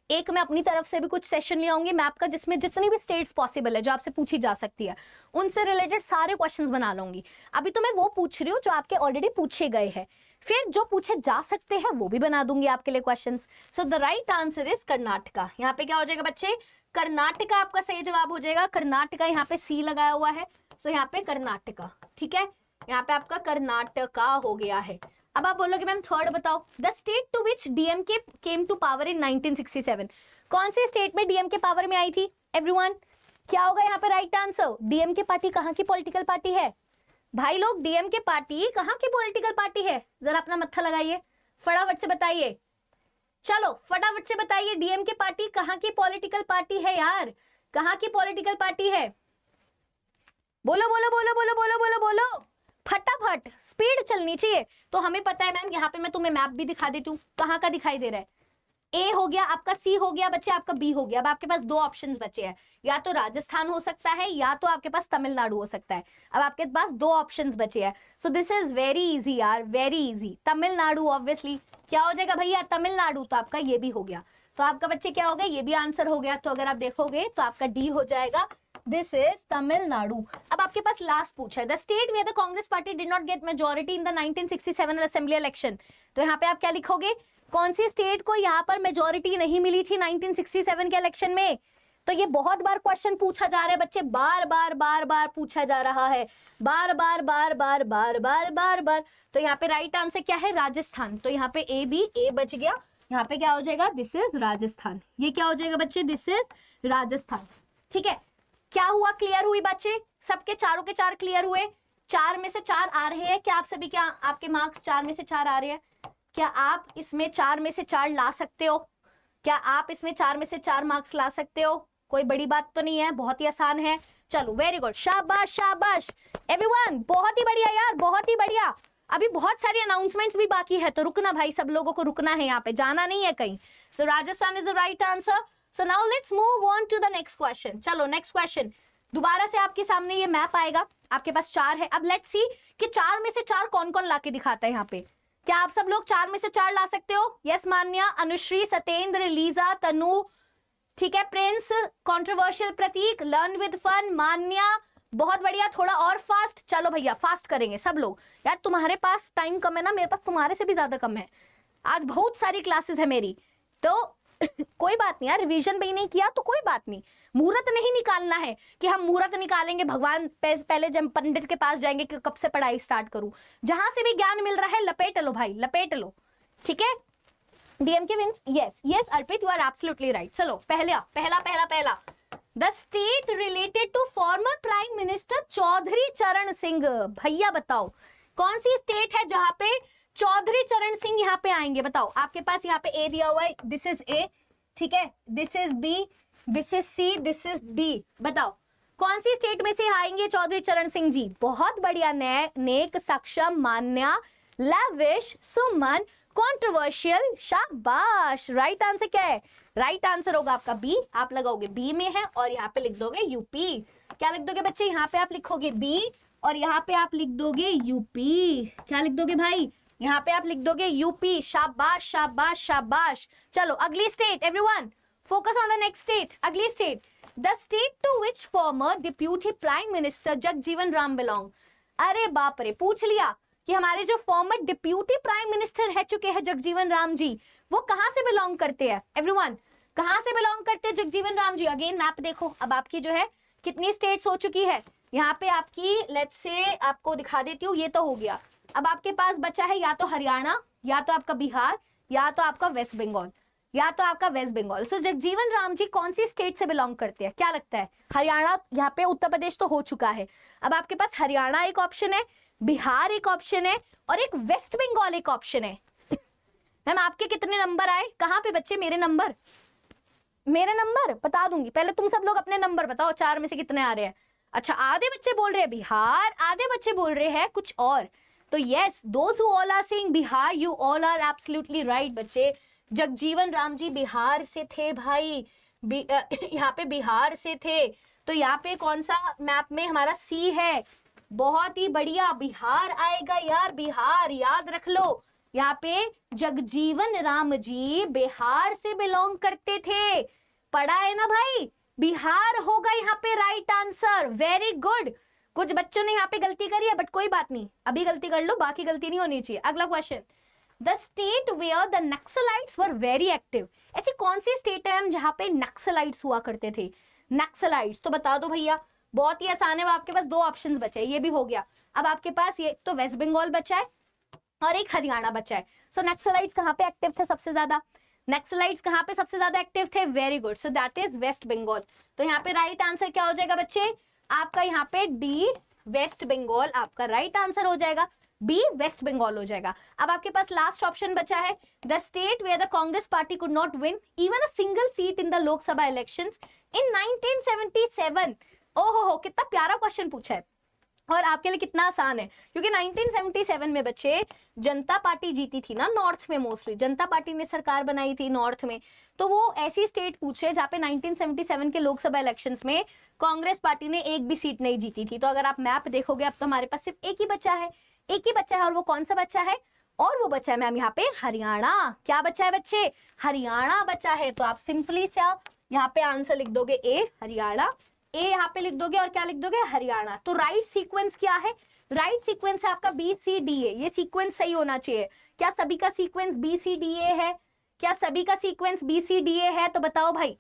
एक मैं अपनी तरफ से भी कुछ सेशन ले आऊंगी मैप का, जिसमें जितनी भी स्टेट्स पॉसिबल है जो आपसे पूछी जा सकती है, उनसे रिलेटेड सारे क्वेश्चंस बना लूंगी। अभी तो मैं वो पूछ रही हूँ जो आपके ऑलरेडी पूछे गए हैं, फिर जो पूछे जा सकते हैं वो भी बना दूंगी आपके लिए questions. So the right answer is Karnataka. यहाँ पे क्या हो जाएगा बच्चे? कर्नाटका आपका सही जवाब हो जाएगा। कर्नाटका यहाँ पे C लगाया हुआ है, सो यहाँ पे कर्नाटका, ठीक है, यहाँ पे आपका कर्नाटका हो गया है। अब आप बोलोगे मैम थर्ड बताओ, the state to which DMK came to power in 1967। कौन सी स्टेट में डीएमके पावर में आई थी? एवरीवन क्या होगा यहाँ पे राइट आंसर? डीएमके पार्टी कहाँ की पॉलिटिकल पार्टी है? भाई लोग डीएमके पार्टी कहाँ की पॉलिटिकल पार्टी है, जरा अपना मत्था लगाइए, फटाफट से बताइए, चलो फटाफट से बताइए, डीएमके पार्टी कहाँ की पॉलिटिकल पार्टी है यार, कहाँ की पॉलिटिकल पार्टी है, बोलो बोलो बोलो बोलो बोलो बोलो बोलो, फटाफट, स्पीड चलनी चाहिए। तो हमें पता है मैम, यहाँ पे मैं तुम्हें मैप भी दिखा देती हूँ, कहाँ का दिखाई दे रहा है, ए हो गया आपका, सी हो गया बच्चे आपका, बी हो गया। अब आपके पास दो ऑप्शंस बचे हैं, या तो राजस्थान हो सकता है या तो आपके पास तमिलनाडु हो सकता है। अब आपके पास दो ऑप्शंस बचे हैं, सो दिस इज वेरी इजी यार, वेरी इजी। तमिलनाडु ऑब्वियसली क्या हो जाएगा भैया, तमिलनाडु, तो आपका ये भी हो गया, तो आपका बच्चे क्या हो गया, ये भी आंसर हो गया। तो अगर आप देखोगे तो आपका डी हो जाएगा, दिस इज तमिलनाडु। अब आपके पास लास्ट पूछा है, the state where the Congress party did not get majority in the 1967 assembly election. तो यहाँ पे आप क्या लिखोगे, कौन सी स्टेट को यहाँ पर मेजॉरिटी नहीं मिली थी 1967 के इलेक्शन में। तो ये बहुत बार क्वेश्चन पूछा जा रहा है बच्चे, बार बार बार बार पूछा जा रहा है, बार बार बार बार बार बार बार बार। तो यहाँ पे राइट आंसर क्या है, राजस्थान। तो यहाँ पे ए बी, ए बच गया, यहाँ पे क्या हो जाएगा, दिस इज राजस्थान। ये क्या हो जाएगा बच्चे, दिस इज राजस्थान। ठीक है, क्या हुआ, क्लियर हुई बच्चे, सबके चारों के चार क्लियर हुए, 4 में से 4 आ रहे हैं क्या आप सभी, क्या आपके मार्क्स 4 में से 4 आ रहे हैं, क्या आप इसमें 4 में से 4 ला सकते हो, क्या आप इसमें 4 में से 4 मार्क्स ला सकते हो, कोई बड़ी बात तो नहीं है, बहुत ही आसान है। चलो वेरी गुड, शाबाश शाबाश एवरीवन, बहुत ही बढ़िया यार, बहुत ही बढ़िया। अभी बहुत सारी अनाउंसमेंट्स भी बाकी है, तो रुकना भाई, सब लोगों को रुकना है, यहाँ पे जाना नहीं है कहीं। So Rajasthan is the right answer. So now let's move on to the next question. चलो नेक्स्ट क्वेश्चन, दोबारा से आपके सामने ये मैप आएगा, आपके पास 4 है। अब लेट्स सी कि 4 में से 4 कौन कौन लाके दिखाता है यहाँ पे। क्या आप सब लोग 4 में से 4 ला सकते हो? यस मान्या, अनुश्री, सतेंद्र, लीजा, तनु, ठीक है, Prince, controversial Prateek, learn with fun, Manya, बहुत बढ़िया, थोड़ा और फास्ट। चलो भैया फास्ट करेंगे सब लोग, यार तुम्हारे पास टाइम कम है ना, मेरे पास तुम्हारे से भी ज्यादा कम है, आज बहुत सारी क्लासेस है मेरी, तो कोई बात नहीं यार, रिवीजन भी नहीं किया तो कोई बात नहीं, मुहूर्त नहीं निकालना है कि हम मुहूर्त निकालेंगे भगवान पहले जब पंडित के पास जाएंगे कि कब से पढ़ाई स्टार्ट करूं, जहां से भी ज्ञान मिल रहा है लपेट लो भाई, लपेट लो, ठीक है। DMK wins, yes yes Arpit, you are absolutely right. चलो पहला the state related to former prime minister Chaudhary Charan Singh, भैया बताओ कौन सी स्टेट है जहां पे चौधरी चरण सिंह यहाँ पे आएंगे, बताओ। आपके पास यहाँ पे ए दिया हुआ है, दिस इज ए, ठीक है, this is B, this is C, this is D, बताओ कौन सी स्टेट में से आएंगे चौधरी चरण सिंह जी। बहुत बढ़िया, नेक, सक्षम, मान्या, लविश, सुमन, कंट्रोवर्शियल, शाबाश। राइट आंसर क्या है, राइट आंसर होगा आपका बी, आप लगाओगे बी में है और यहाँ पे लिख दोगे यूपी। क्या लिख दोगे बच्चे, यहाँ पे आप लिखोगे बी और यहाँ पे आप लिख दोगे यूपी। क्या लिख दोगे भाई, यहाँ पे आप लिख दोगे यूपी। शाबाश शाबाश शाबाश। चलो अगली state, everyone focus on the next state. अगली state, the state to which former deputy prime minister Jagjivan Ram belong. अरे बाप रे, पूछ लिया कि हमारे जो फॉर्मर डिप्यूटी प्राइम मिनिस्टर रह चुके हैं जगजीवन राम जी, वो कहां से बिलोंग करते हैं। एवरीवन कहां से बिलोंग करते हैं जगजीवन राम जी। अगेन मैप देखो, अब आपकी जो है कितनी स्टेट्स हो चुकी है, यहाँ पे आपकी लेट्स से आपको दिखा देती हूँ, ये तो हो गया। अब आपके पास बचा है या तो हरियाणा, या तो आपका बिहार, या तो आपका वेस्ट बंगाल, या तो आपका वेस्ट बंगाल। सो जगजीवन राम जी कौन सी स्टेट से बिलोंग करते हैं, क्या लगता है। हरियाणा, यहाँ पे उत्तर प्रदेश तो हो चुका है, अब आपके पास हरियाणा एक ऑप्शन है, बिहार एक ऑप्शन है और एक वेस्ट बंगाल एक ऑप्शन है। मैम आपके कितने नंबर आए, कहाँ पे बच्चे मेरे नंबर बता दूंगी, पहले तुम सब लोग अपने नंबर बताओ, 4 में से कितने आ रहे हैं। अच्छा, आधे बच्चे बोल रहे हैं बिहार, आधे बच्चे बोल रहे हैं कुछ और। तो yes, those who all are saying Bihar, you all are absolutely right बच्चे। जगजीवन राम जी बिहार से थे भाई, यहाँ पे बिहार से थे। तो यहाँ पे कौन सा मैप में हमारा सी है, बहुत ही बढ़िया, बिहार आएगा यार, बिहार याद रख लो। यहाँ पे जगजीवन राम जी बिहार से बिलोंग करते थे, पढ़ा है ना भाई, बिहार होगा यहाँ पे राइट आंसर। वेरी गुड, कुछ बच्चों ने यहाँ पे गलती करी है बट कोई बात नहीं, अभी गलती कर लो, बाकी गलती नहीं होनी चाहिए। अगला question, the state where the naxalites were very active. ऐसी कौन सी स्टेट है जहाँ पे नक्सलाइट्स हुआ करते थे। नक्सलाइट्स तो बता दो भैया, बहुत ही आसान है, आपके पास 2 ऑप्शंस बचे, ये भी हो गया। अब आपके पास ये तो वेस्ट बंगाल बचा है और एक हरियाणा बचा है। सो नक्सलाइट्स कहाँ पे एक्टिव थे सबसे ज्यादा, नक्सलाइट्स कहाँ पे सबसे ज्यादा एक्टिव थे, very good, so that is West Bengal. तो यहाँ पे राइट आंसर क्या हो जाएगा बच्चे आपका, यहाँ पे डी, वेस्ट बंगाल आपका राइट आंसर हो जाएगा, बी वेस्ट बंगाल हो जाएगा। अब आपके पास लास्ट ऑप्शन बचा है, the state where the Congress party could not win even a single seat in the Lok Sabha elections in 1977। ओहो, कितना प्यारा क्वेश्चन पूछा है और आपके लिए कितना आसान है, क्योंकि 1977 में बच्चे जनता पार्टी जीती थी ना नॉर्थ में, मोस्टली जनता पार्टी ने सरकार बनाई थी नॉर्थ में, तो वो ऐसी स्टेट पूछे जहाँ पे 1977 के लोकसभा इलेक्शंस में कांग्रेस पार्टी ने एक भी सीट नहीं जीती थी। तो अगर आप मैप देखोगे अब तो हमारे पास सिर्फ एक ही बच्चा है, एक ही बच्चा है, और वो कौन सा बच्चा है, और वो बच्चा है मैम यहाँ पे हरियाणा। क्या बच्चा है बच्चे, हरियाणा बच्चा है। तो आप सिंपली से यहाँ पे आंसर लिख दोगे ए हरियाणा, ए यहाँ पे लिख दोगे और क्या लिख दोगे, हरियाणा। तो राइट सीक्वेंस क्या है, राइट सीक्वेंस है आपका बी सी डी ए, ये सीक्वेंस सही होना चाहिए। क्या सभी का sequence B C D A है, क्या सभी का sequence B C D A है, तो बताओ भाई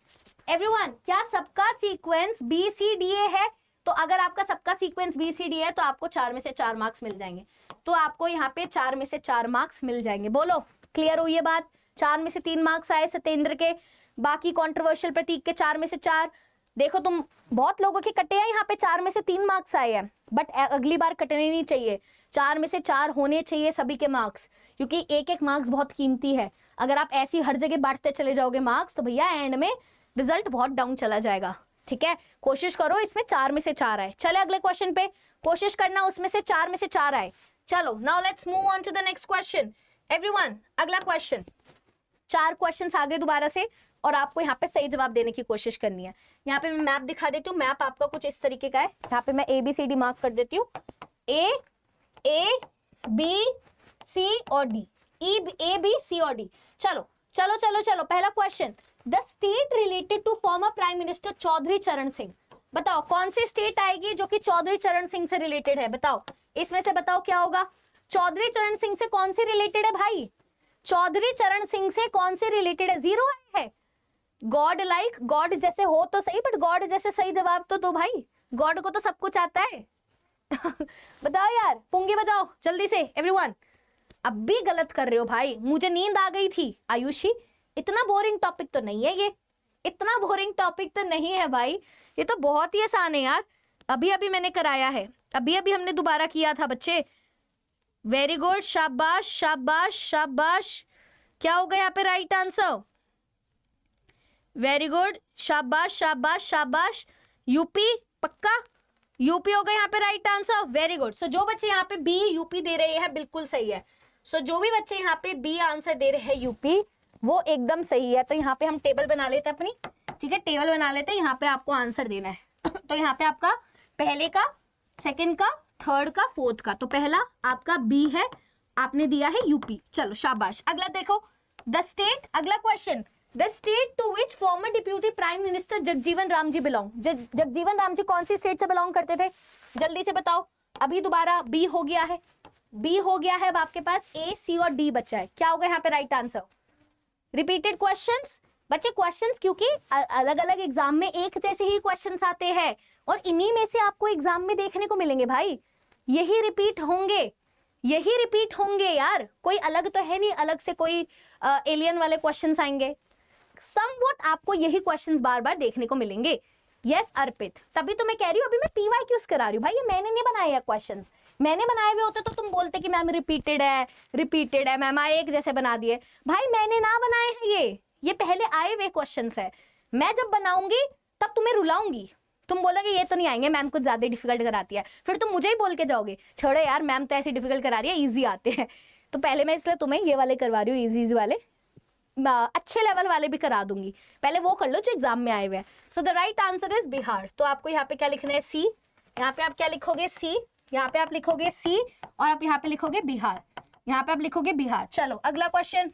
एवरीवन, क्या सबका sequence B C D A है। तो अगर आपका सबका सीक्वेंस बी सी डी है तो आपको 4 में से 4 मार्क्स मिल जाएंगे, तो आपको यहाँ पे 4 में से 4 मार्क्स मिल जाएंगे। बोलो क्लियर हुई ये बात, 4 में से 3 मार्क्स आए सत्येंद्र के, बाकी कॉन्ट्रोवर्शियल प्रतीक के 4 में से 4। देखो तुम बहुत लोगों के कटे हैं, यहाँ पे 4 में से 3 मार्क्स आए हैं, बट अगली बार कटने नहीं चाहिए, 4 में से 4 होने चाहिए सभी के मार्क्स, क्योंकि एक एक मार्क्स बहुत कीमती है। अगर आप ऐसी हर जगह बांटते चले जाओगे मार्क्स तो भैया एंड में रिजल्ट बहुत डाउन चला जाएगा। ठीक है, कोशिश करो इसमें 4 में से 4 आए। चले अगले क्वेश्चन पे, कोशिश करना उसमें से 4 में से 4 आए। चलो now let's move on to the next question everyone. अगला क्वेश्चन, 4 क्वेश्चंस आगे दोबारा से, और आपको यहाँ पे सही जवाब देने की कोशिश करनी है। यहाँ पे मैं मैप दिखा देती हूँ, मैप आपका कुछ इस तरीके का है। यहाँ पे मैं A B C D mark कर देती हूँ, ए बी सी और डी, ए बी सी और डी। चलो चलो चलो चलो, पहला question, the state related to former prime minister Chaudhary Charan Singh. बताओ कौन सी स्टेट आएगी जो कि चौधरी चरण सिंह से रिलेटेड है, बताओ इसमें से, बताओ क्या होगा। चौधरी चरण सिंह से कौन सी रिलेटेड है भाई, चौधरी चरण सिंह से कौन सी रिलेटेड है, जीरो है। गॉड लाइक, गॉड जैसे हो तो सही, बट गॉड जैसे सही जवाब तो दो भाई, गॉड को तो सब कुछ आता है। बताओ यार, पुंगी बजाओ जल्दी से एवरीवन। अब भी गलत कर रहे हो भाई, मुझे नींद आ गई थी। आयुषी, इतना बोरिंग टॉपिक तो नहीं है ये, इतना बोरिंग टॉपिक तो नहीं है भाई, ये तो बहुत ही आसान है यार। अभी अभी मैंने कराया है, अभी अभी हमने दोबारा किया था बच्चे। वेरी गुड, शाबाश शाबाश शाबाश। क्या होगा यहाँ पे राइट आंसर, वेरी गुड, शाबाश शाबाश शाबाश। यूपी, पक्का यूपी होगा यहाँ पे राइट आंसर, वेरी गुड। सो जो बच्चे यहाँ पे बी यूपी दे रहे हैं बिल्कुल सही है। सो जो भी बच्चे यहाँ पे बी आंसर दे रहे हैं यूपी, वो एकदम सही है। तो यहाँ पे हम टेबल बना लेते हैं अपनी, ठीक है, टेबल बना लेते हैं। यहाँ पे आपको आंसर देना है। तो यहाँ पे आपका पहले का, सेकंड का, थर्ड का, फोर्थ का, तो पहला आपका बी है, आपने दिया है यूपी। चलो शाबाश। अगला देखो, द स्टेट, अगला question, the state to which former deputy prime minister Jagjivan Ram ji belong. Jagjivan Ram ji कौन सी स्टेट से बिलोंग करते थे, जल्दी से बताओ। अभी दोबारा बी हो गया है, बी हो गया है। अब आपके पास ए सी और डी बचा है, क्या होगा यहाँ पे राइट आंसर। रिपीटेड क्वेश्चंस बच्चे, क्वेश्चंस क्योंकि अलग अलग एग्जाम में एक जैसे ही क्वेश्चंस आते हैं, और इन्हीं में से आपको एग्जाम में देखने को मिलेंगे भाई, यही रिपीट होंगे, यही रिपीट होंगे यार, कोई अलग तो है नहीं, अलग से कोई एलियन वाले क्वेश्चंस आएंगे। समवॉट आपको यही क्वेश्चंस बार बार देखने को मिलेंगे। यस अर्पित, तभी तो मैं कह रही हूँ, अभी मैं पीवाई क्यूज करा रही हूँ भाई, ये मैंने नहीं बनाए हैं क्वेश्चंस। मैंने बनाए हुए होते तो तुम बोलते कि मैम रिपीटेड है मैम, एक जैसे बना दिए। भाई मैंने ना बनाए हैं ये पहले आए हुए क्वेश्चंस है। मैं जब बनाऊंगी तब तुम्हें रुलाऊंगी, तुम बोलोगे ये तो नहीं आएंगे, मैम कुछ ज्यादा डिफिकल्ट कराती है, फिर तुम मुझे ही बोल के जाओगे छोड़ो यार मैम तो ऐसे डिफिकल्ट करा रही है, इजी आते हैं। तो पहले मैं इसलिए तुम्हें ये वाले करवा रही हूँ, इजी वाले, अच्छे लेवल वाले भी करा दूंगी, पहले वो कर लो जो एग्जाम में आए हुए हैं। So the right answer is Bihar. तो आपको यहाँ पे क्या लिखना है, सी, यहाँ पे आप क्या लिखोगे, सी, यहाँ पे आप लिखोगे सी, और आप यहाँ पे लिखोगे बिहार, यहाँ पे आप लिखोगे बिहार। चलो अगला क्वेश्चन,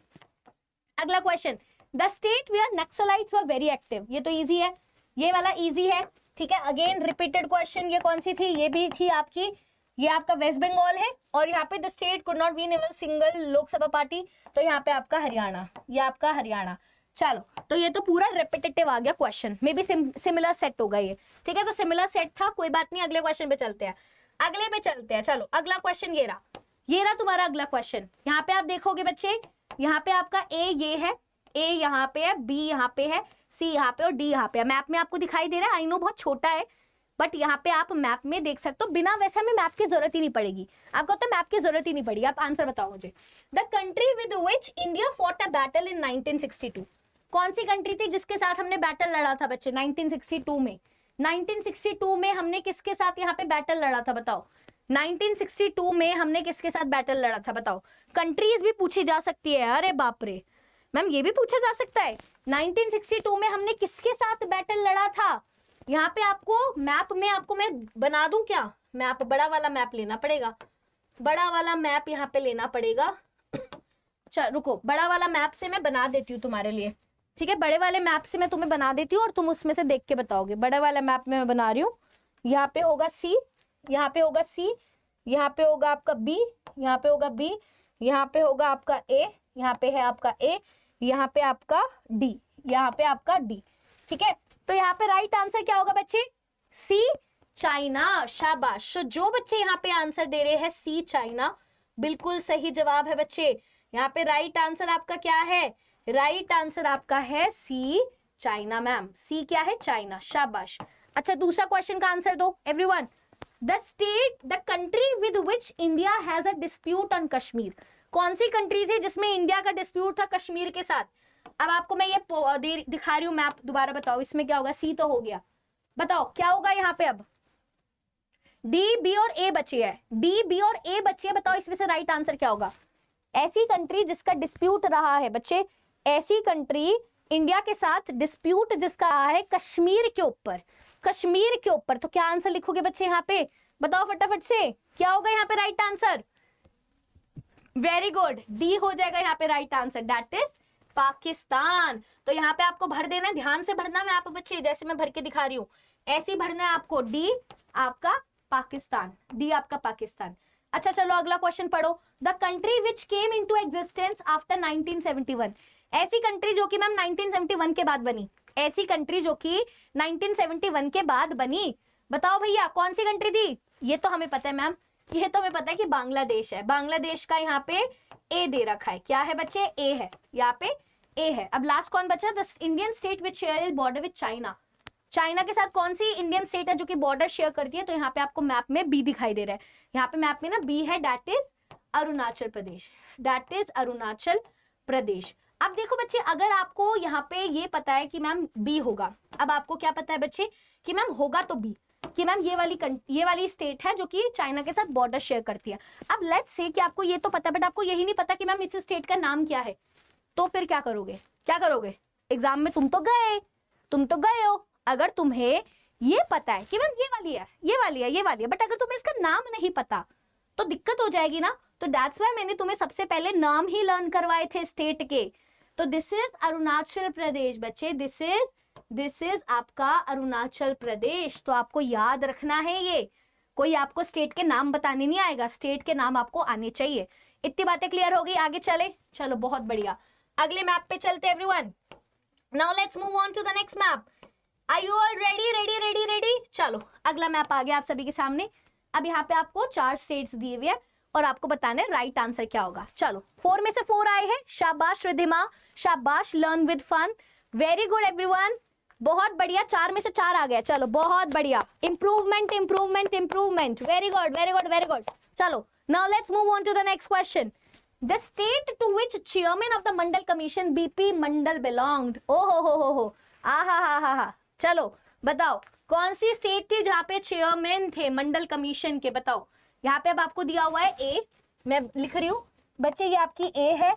अगला question, the state where naxalites were very active. ये तो इजी है, ये वाला इजी है, ठीक है। अगेन रिपीटेड क्वेश्चन, ये कौन सी थी, ये भी थी आपकी, ये आपका वेस्ट बंगाल है, और यहाँ पे the state could not win even single Lok Sabha party, तो यहाँ पे आपका हरियाणा, ये आपका हरियाणा। चलो तो ये तो पूरा रिपीटेटिव आ गया question, may be similar set होगा ये, ठीक है। तो सिमिलर सेट था, कोई बात नहीं, अगले क्वेश्चन पे चलते हैं, अगले पे चलते हैं। चलो अगला क्वेश्चन ये रहा तुम्हारा अगला क्वेश्चन। यहाँ पे आप देखोगे बच्चे, यहाँ पे आपका ए ये है, ए यहाँ पे है, बी यहाँ पे है, सी यहाँ पे और डी यहाँ पे है। मैप में आपको दिखाई दे रहा है, आई नो बहुत छोटा है, बट यहाँ पे आप मैप में देख सकते हो, बिना वैसे हमें मैप की जरूरत ही नहीं पड़ेगी। आपको तो मैप की जरूरत ही नहीं पड़ेगी। आप आंसर बताओ मुझे। The country with which India fought a battle in 1962, कौन सी कंट्री थी जिसके साथ हमने बैटल लड़ा था बच्चे 1962 में? 1962 में हमने किसके साथ यहाँ पे बैटल लड़ा था बताओ? 1962 में हमने किसके साथ बैटल लड़ा था बताओ? कंट्रीज भी पूछी जा सकती है। अरे बाप रे मैम, ये भी पूछा जा सकता है। 1962 में हमने किसके साथ बैटल लड़ा था? यहाँ पे आपको मैप में आपको मैं बना दूं क्या? मैप, बड़ा वाला मैप लेना पड़ेगा, बड़ा वाला मैप यहाँ पे लेना पड़ेगा। चल रुको, बड़ा वाला मैप से मैं बना देती हूँ तुम्हारे लिए, ठीक है? बड़े वाले मैप से मैं तुम्हें बना देती हूँ और तुम उसमें से देख के बताओगे। बड़े वाला मैप में मैं बना रही हूँ। यहाँ पे होगा सी, यहाँ पे होगा सी, यहाँ पे होगा आपका बी, यहाँ पे होगा बी, यहाँ पे होगा आपका ए, यहाँ पे है आपका ए, यहाँ पे आपका डी, यहाँ पे आपका डी, ठीक है? तो यहाँ पे राइट आंसर क्या होगा बच्चे? सी, चाइना। शाबाश। तो जो बच्चे यहाँ पे आंसर दे रहे हैं सी, चाइना, बिल्कुल सही जवाब है बच्चे। यहाँ पे राइट आंसर आपका क्या है? राइट आंसर आपका है सी, चाइना मैम। सी क्या है? चाइना। शाबाश। अच्छा, दूसरा क्वेश्चन का आंसर दो everyone. The state, the country with which India has a dispute on Kashmir, कौन सी कंट्री थी जिसमें इंडिया का डिस्प्यूट था कश्मीर के साथ? अब आपको मैं ये दिखा रही हूँ मैप, दोबारा बताओ इसमें क्या होगा? सी तो हो गया, बताओ क्या होगा यहाँ पे? अब डी, बी और ए बचे है, डी, बी और ए बचे है, बताओ इसमें से राइट आंसर क्या होगा? ऐसी कंट्री जिसका डिस्प्यूट रहा है बच्चे, ऐसी कंट्री इंडिया के साथ डिस्प्यूट जिसका रहा है कश्मीर के ऊपर, कश्मीर के ऊपर, तो क्या आंसर लिखोगे बच्चे यहाँ पे? बताओ फटाफट से, क्या होगा यहाँ पे right answer? Very good, D हो जाएगा यहाँ पे right answer, that is Pakistan. तो यहाँ पे आपको भर देना है, ध्यान से भरना है आप बच्चे, जैसे मैं भर के दिखा रही हूँ ऐसे ही भरना है आपको। डी आपका पाकिस्तान, डी आपका पाकिस्तान। अच्छा चलो अगला क्वेश्चन पढ़ो। The country which came into existence after 1971, ऐसी कंट्री जो कि मैम 1971 के बाद बनी, ऐसी कंट्री जो कि 1971 के बाद बनी, बताओ भैया कौन सी कंट्री थी? ये तो हमें पता है मैम, ये तो हमें पता है कि बांग्लादेश है। बांग्लादेश का यहाँ पे ए दे रखा है, क्या है बच्चे? ए है, यहाँ पे ए है। अब लास्ट कौन बचा? The Indian state which share border with China, China के साथ कौन सी इंडियन स्टेट है जो कि बॉर्डर शेयर करती है? तो यहाँ पे आपको मैप में बी दिखाई दे रहा है, यहाँ पे मैप में ना बी है, that is Arunachal Pradesh, that is Arunachal Pradesh. अब देखो बच्चे, अगर आपको यहाँ पे ये पता है कि मैम बी होगा, अब आपको क्या पता है बच्चे कि मैम होगा तो बी, कि मैम ये वाली स्टेट है जो कि चाइना के साथ बॉर्डर शेयर करती है। अब लेट्स से कि आपको ये तो पता है बट आपको यही नहीं पता कि मैम इस स्टेट का नाम क्या है, तो फिर क्या करोगे? क्या करोगे? एग्जाम में तुम तो गए हो, अगर तुम्हें ये पता है कि मैम ये वाली है, ये वाली है, ये वाली है, बट अगर तुम्हें इसका नाम नहीं पता तो दिक्कत हो जाएगी ना। तो दैट्स व्हाई मैंने तुम्हें सबसे पहले नाम ही लर्न करवाए थे स्टेट के। तो दिस इज अरुणाचल प्रदेश बच्चे, दिस इज आपका अरुणाचल प्रदेश। तो आपको याद रखना है, ये कोई आपको स्टेट के नाम बताने नहीं आएगा, स्टेट के नाम आपको आने चाहिए। इतनी बातें क्लियर हो गई, आगे चले? चलो बहुत बढ़िया, अगले मैप पे चलते everyone. Now let's move on to the next map. Are you all ready? चलो अगला मैप आ गया आप सभी के सामने। अब यहाँ पे आपको 4 स्टेट्स दिए हुए हैं और आपको बताना है राइट आंसर क्या होगा। चलो 4 में से 4 आए हैं, शाबाश रिधिमा, शाबाश, learn with fun, very good everyone, बहुत बढ़िया। 4 में से 4 आ गया, चलो बहुत बढ़िया, इंप्रूवमेंट, वेरी गुड। चलो now let's move on to the next question. The state to which chairman of the Mandal commission B P Mandal belonged, ओ हो, हा। चलो बताओ कौन सी स्टेट थी जहां पे चेयरमैन थे मंडल कमीशन के, बताओ। यहाँ पे अब आपको दिया हुआ है ए, मैं लिख रही हूँ बच्चे, ये आपकी ए है,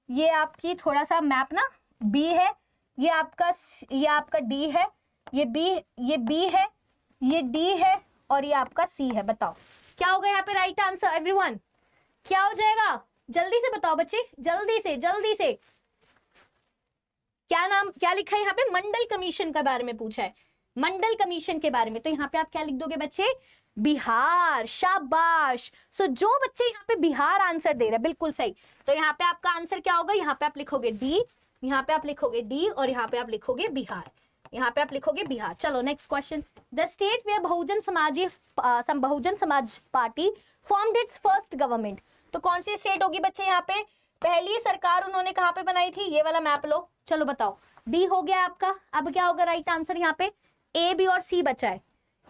ये आपकी थोड़ा सा मैप ना बी है, ये आपका डी है, ये बी है, ये डी है और ये आपका सी है। बताओ क्या होगा यहाँ पे राइट आंसर एवरीवन? क्या हो जाएगा? जल्दी से बताओ बच्चे, जल्दी से। क्या नाम, क्या लिखा है यहाँ पे? मंडल कमीशन के बारे में पूछा है, मंडल कमीशन के बारे में। तो यहाँ पे आप क्या लिख दोगे बच्चे? बिहार, शाबाश। सो जो बच्चे यहाँ पे बिहार आंसर दे रहे हैं बिल्कुल सही, तो यहाँ पे आपका आंसर क्या होगा? यहाँ पे आप लिखोगे डी, यहाँ पे आप लिखोगे डी और यहाँ पे आप लिखोगे बिहार, यहाँ पे आप लिखोगे बिहार। चलो next question. The state where Bahujan Samaj party formed its first government, तो कौन सी स्टेट होगी बच्चे? यहाँ पे पहली सरकार उन्होंने कहाँ पे बनाई थी? ये वाला मैप लो, चलो बताओ। डी हो गया आपका, अब क्या होगा राइट आंसर? यहाँ पे ए, बी और सी बचा है,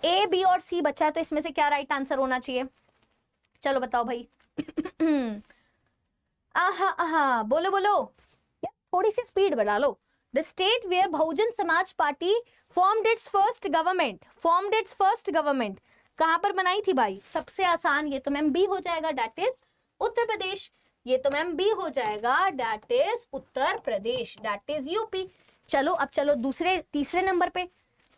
ए, बी और सी बचा है, तो इसमें से क्या राइट आंसर होना चाहिए? चलो बताओ भाई। आहा आहा, बोलो बोलो, थोड़ी सी स्पीड बढ़ा लो। The state where Bahujan Samaj party formed its first government, कहां पर बनाई थी भाई? सबसे आसान, ये तो मैम बी हो जाएगा, दैट इज उत्तर प्रदेश। ये तो मैम बी हो जाएगा, that is Uttar Pradesh, that is UP. चलो अब चलो तीसरे नंबर पे,